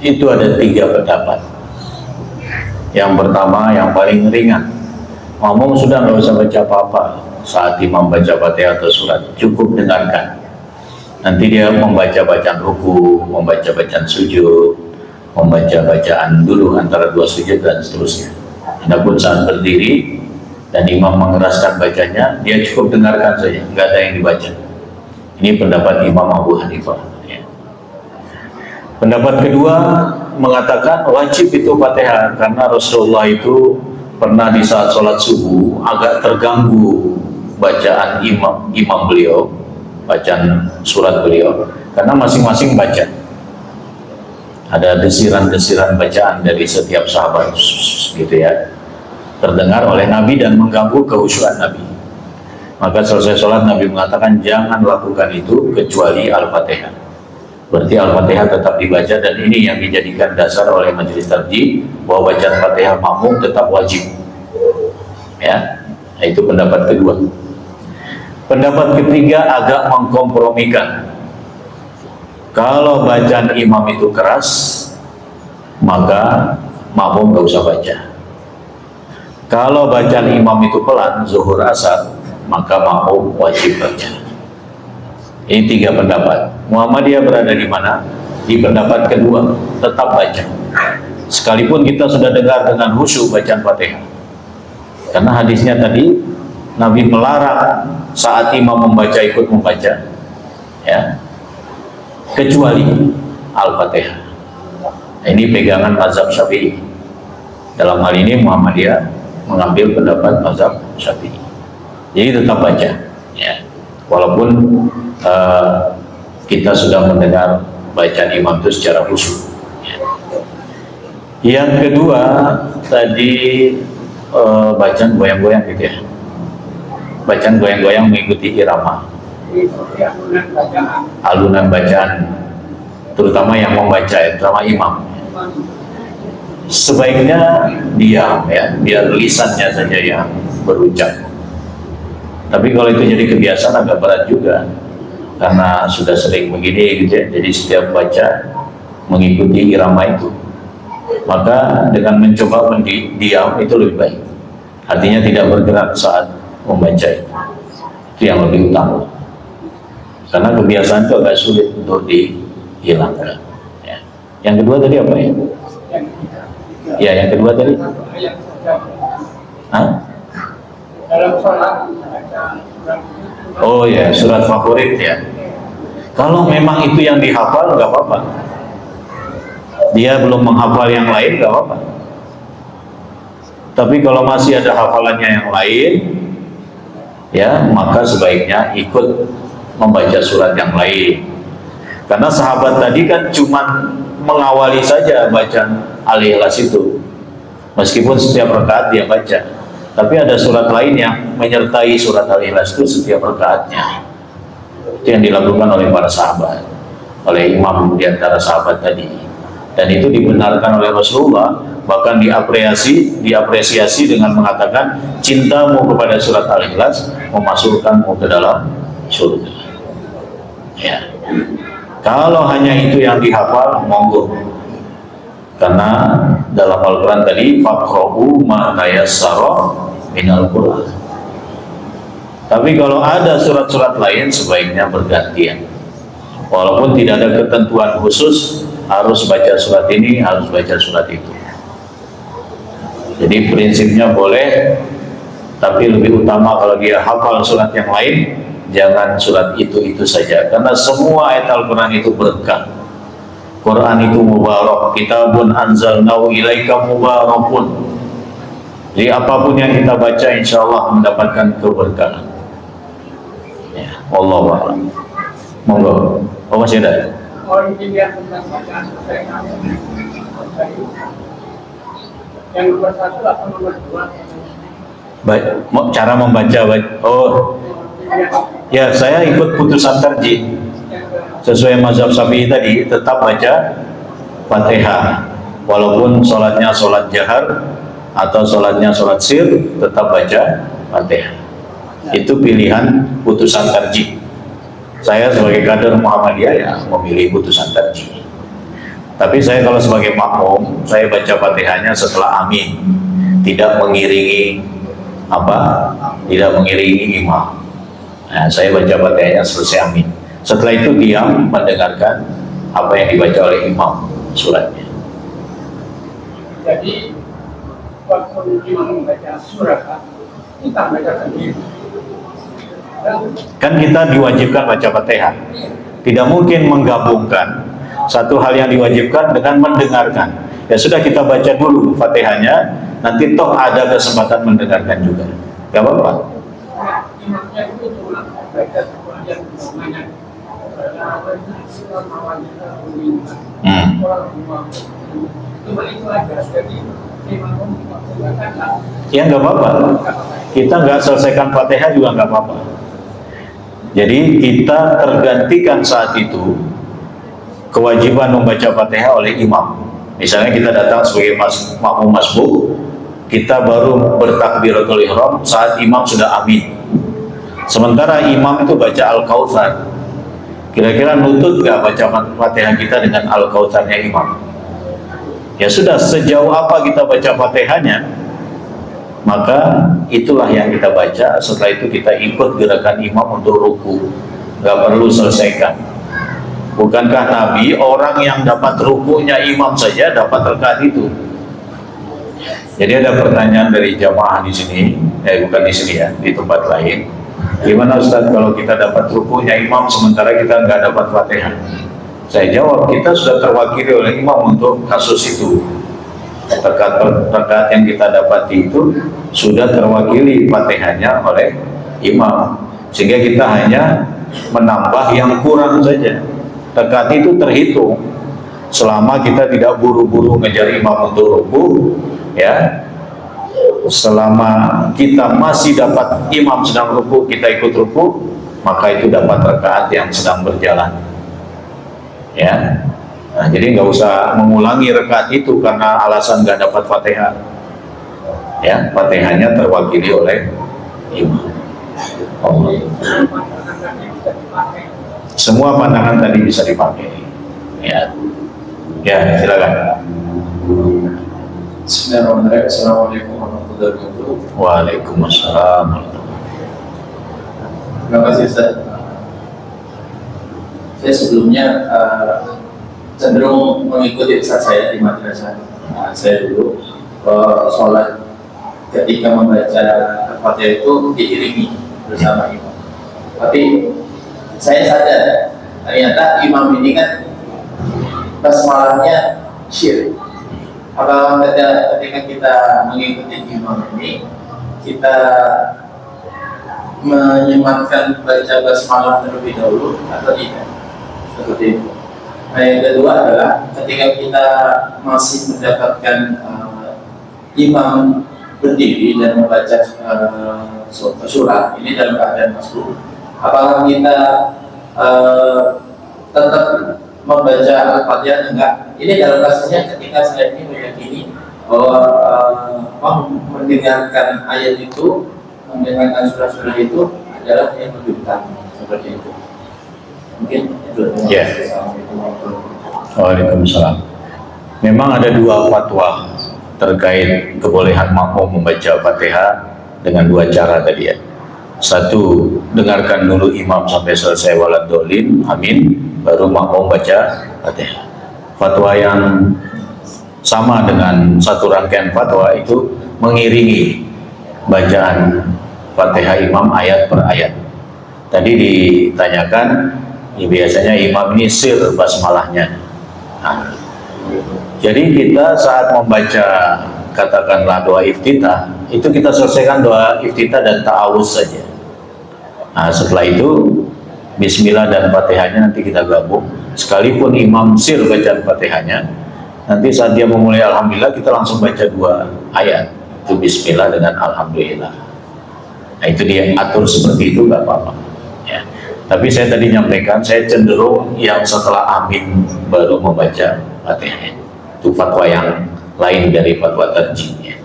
itu ada 3 pendapat. Yang pertama, yang paling ringan, Makmum sudah nggak usah baca apa-apa saat imam baca Fatihah atau surat, cukup dengarkan. Nanti dia membaca bacaan ruku, membaca bacaan sujud, membaca bacaan dulu antara dua sujud dan seterusnya. Adapun saat berdiri dan imam mengeraskan bacanya, dia cukup dengarkan saja, nggak ada yang dibaca. Ini pendapat Imam Abu Hanifah. Ya. Pendapat kedua mengatakan wajib itu Fatihah, karena Rasulullah itu pernah di saat sholat subuh agak terganggu bacaan imam beliau, bacaan surat beliau, karena masing-masing baca. Ada desiran-desiran bacaan dari setiap sahabat, gitu ya, terdengar oleh Nabi dan mengganggu kehusyuan Nabi. Maka selesai sholat Nabi mengatakan jangan lakukan itu kecuali Al-Fatihah. Berarti Al-Fatihah tetap dibaca, dan ini yang dijadikan dasar oleh majelis tarjih bahwa bacaan Fatihah makmum tetap wajib. Ya, itu pendapat kedua. Pendapat ketiga agak mengkompromikan. Kalau bacaan imam itu keras, maka makmum nggak usah baca. Kalau bacaan imam itu pelan, zuhur asar, maka makmum wajib baca. Ini tiga pendapat. Muhammadiyah berada di mana? Di pendapat kedua, tetap baca. Sekalipun kita sudah dengar dengan khusyuk bacaan Fatihah. Karena hadisnya tadi Nabi melarang saat imam membaca ikut membaca, ya, kecuali Al-Fatihah. Ini pegangan mazhab Syafi'i. Dalam hal ini Muhammadiyah mengambil pendapat mazhab Syafi'i. Jadi tetap baca, ya, walaupun kita sudah mendengar bacaan imam itu secara khusyuk. Ya. Yang kedua tadi bacaan goyang-goyang gitu ya, bacaan goyang-goyang mengikuti irama, alunan bacaan, terutama yang membaca, terutama imam. Sebaiknya diam, ya, biar lisannya saja yang berucap. Tapi kalau itu jadi kebiasaan agak berat juga, karena sudah sering begini gitu ya. Jadi setiap baca mengikuti irama itu, maka dengan mencoba diam itu lebih baik. Artinya tidak bergerak saat membaca itu yang lebih utama. Karena kebiasaan itu agak sulit untuk dihilangkan. Ya. Yang kedua tadi apa ya? Ya, yang kedua tadi. Hah? Oh ya, surat favorit ya. Kalau memang itu yang dihafal nggak apa-apa. Dia belum menghafal yang lain nggak apa-apa. Tapi kalau masih ada hafalannya yang lain, ya, maka sebaiknya ikut membaca surat yang lain. Karena sahabat tadi kan cuman mengawali saja bacaan Al-Ikhlas itu, meskipun setiap rakaat dia baca. Tapi ada surat lain yang menyertai surat Al-Ikhlas itu setiap rakaatnya. Itu yang dilakukan oleh para sahabat, oleh imam di antara sahabat tadi. Dan itu dibenarkan oleh Rasulullah, bahkan diapresiasi dengan mengatakan cintamu kepada surat Al-Ikhlas memasukkanmu ke dalam surga. Ya. Kalau hanya itu yang dihafal, monggo. Karena dalam Al-Quran tadi faqra'u ma tayassara minal Quran. Tapi kalau ada surat-surat lain sebaiknya bergantian. Walaupun tidak ada ketentuan khusus harus baca surat ini, harus baca surat itu. Jadi prinsipnya boleh, tapi lebih utama kalau dia hafal surat yang lain, jangan surat itu saja. Karena semua ayat Al-Quran itu berkah. Quran itu mubarak, kitabun anzalnahu ilaika mubarakun. Jadi apapun yang kita baca insya Allah mendapatkan keberkahan. Ya, wallahu a'lam. Monggo. Oh, masih ada?
Yang nomor satu atau nomor dua?
Baik, cara membaca. Oh, ya, saya ikut putusan tarjih. Sesuai mazhab Syafi'i tadi, tetap baca Fatihah. Walaupun sholatnya sholat jahar atau sholatnya sholat sir, tetap baca Fatihah. Itu pilihan putusan tarjih. Saya sebagai kader Muhammadiyah ya memilih putusan tarjih. Tapi saya kalau sebagai makmum, saya baca Fatihahnya setelah amin, tidak mengiringi apa? Tidak mengiringi imam. Nah, saya baca Fatihahnya selesai amin. Setelah itu diam mendengarkan apa yang dibaca oleh imam suratnya.
Jadi waktu imam membaca surat, kita baca sendiri.
Kan kita diwajibkan baca Fatihah. Tidak mungkin menggabungkan satu hal yang diwajibkan dengan mendengarkan. Ya sudah, kita baca dulu Fatihahnya, nanti toh ada kesempatan mendengarkan juga. Gak apa-apa.
Imamnya itu cuma baca Quran yang banyak. Cuma itu aja. Jadi imam
Ya nggak apa-apa. Kita nggak selesaikan Fatihah juga nggak apa-apa. Jadi kita tergantikan saat itu kewajiban membaca Fatihah oleh imam. Misalnya kita datang sebagai makmum masbuk, kita baru bertakbiratul ihram saat imam sudah amin. Sementara imam itu baca Al-Kautsar. Kira-kira nutut nggak baca Fatihah kita dengan Al-Kautsarnya imam? Ya sudah, sejauh apa kita baca Fatihahnya, maka itulah yang kita baca. Setelah itu kita ikut gerakan imam untuk ruku, nggak perlu selesaikan. Bukankah Nabi, orang yang dapat rukunya imam saja dapat rakaat itu? Jadi ada pertanyaan dari jamaah di sini, bukan di sini ya, di tempat lain. Gimana Ustaz kalau kita dapat rukunya imam sementara kita nggak dapat Fatihah? Saya jawab, kita sudah terwakili oleh imam untuk kasus itu. Rakaat yang kita dapati itu sudah terwakili Fatihahnya oleh imam, sehingga kita hanya menambah yang kurang saja. Rakaat itu terhitung selama kita tidak buru-buru ngejar imam untuk ruku, ya. Selama kita masih dapat imam sedang ruku, kita ikut ruku, maka itu dapat rakaat yang sedang berjalan, ya. Nah, jadi nggak usah mengulangi rakaat itu karena alasan nggak dapat Fatihah, ya. Fatihahnya terwakili oleh imam. Allah. Semua pandangan tadi bisa dipakai, ya. Ya, silakan.
Bismillahirrahmanirrahim. Assalamualaikum warahmatullahi wabarakatuh.
Waalaikumsalam.
Terima kasih Ustaz. Saya sebelumnya cenderung mengikuti Ustaz saya di madrasah. Saya dulu sholat ketika membaca Al-Fatihah itu diiringi bersama imam. Tapi saya sadar ternyata imam ini kan basmalahnya syirik. Apakah ketika kita mengikuti imam ini kita menyematkan baca basmalah terlebih dahulu atau tidak? Seperti itu. Nah, yang kedua adalah ketika kita masih mendapatkan imam berdiri dan membaca surat ini dalam keadaan masbuk, apakah kita tetap membaca Al-Fatihah enggak? Ini dalam kasusnya ketika saya ini meyakini bahwa mendengarkan ayat itu, mendengarkan surah-surah itu adalah yang lebih utama, seperti itu. Mungkin itu.
Ya. Waalaikumsalam. Memang ada dua fatwa terkait kebolehan makmum membaca Fatihah dengan dua cara tadi ya. Satu, dengarkan dulu imam sampai selesai waladhdallin, amin, baru makmum baca Fatihah. Fatwa yang sama dengan satu rangkaian fatwa itu mengiringi bacaan Fatihah imam ayat per ayat. Tadi ditanyakan, ya biasanya imam ini sir basmalahnya. Nah, jadi kita saat membaca katakanlah doa iftitah, itu kita selesaikan doa iftitah dan ta'awuz saja. Nah, setelah itu Bismillah dan Fatihahnya nanti kita gabung. Sekalipun imam sir bacaan Fatihahnya, nanti saat dia memulai Alhamdulillah kita langsung baca dua ayat, itu Bismillah dengan Alhamdulillah. Nah, itu dia atur seperti itu, nggak apa-apa ya. Tapi saya tadi nyampaikan, saya cenderung yang setelah amin baru membaca Fatihah. Itu fatwa yang lain dari fatwa tarjihnya.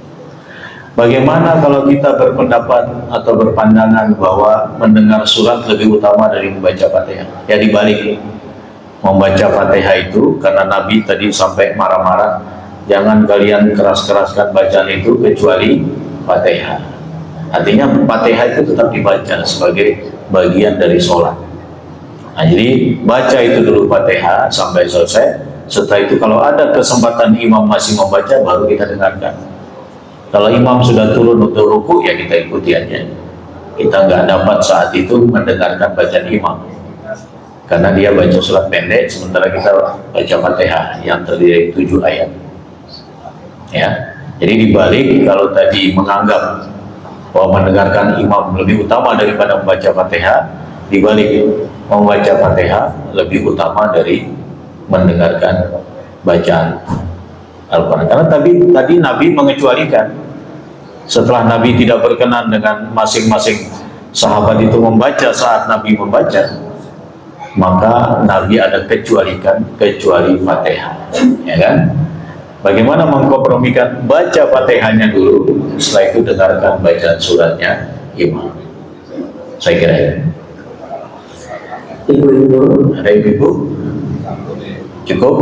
Bagaimana kalau kita berpendapat atau berpandangan bahwa mendengar surat lebih utama dari membaca Fatihah? Ya dibalik, membaca Fatihah itu karena Nabi tadi sampai marah-marah, jangan kalian keras-keraskan bacaan itu kecuali Fatihah. Artinya Fatihah itu tetap dibaca sebagai bagian dari sholat. Nah, jadi baca itu dulu Fatihah sampai selesai. Setelah itu kalau ada kesempatan imam masih membaca, baru kita dengarkan. Kalau imam sudah turun untuk ruku, ya kita ikuti aja. Kita nggak dapat saat itu mendengarkan bacaan imam, karena dia baca surat pendek, sementara kita baca Fatihah yang terdiri dari 7 ayat. Ya, jadi dibalik, kalau tadi menganggap bahwa mendengarkan imam lebih utama daripada membaca Fatihah, dibalik membaca Fatihah lebih utama dari mendengarkan bacaan Al-Quran. Karena tadi Nabi mengecualikan, setelah Nabi tidak berkenan dengan masing-masing sahabat itu membaca saat Nabi membaca, maka Nabi ada kecuali Fatihah, ya kan? Bagaimana mengkompromikan? Baca Fatihahnya dulu, setelah itu dengarkan bacaan suratnya imam. Saya kira ya.
Ibu-ibu,
Ada ibu-ibu? Cukup?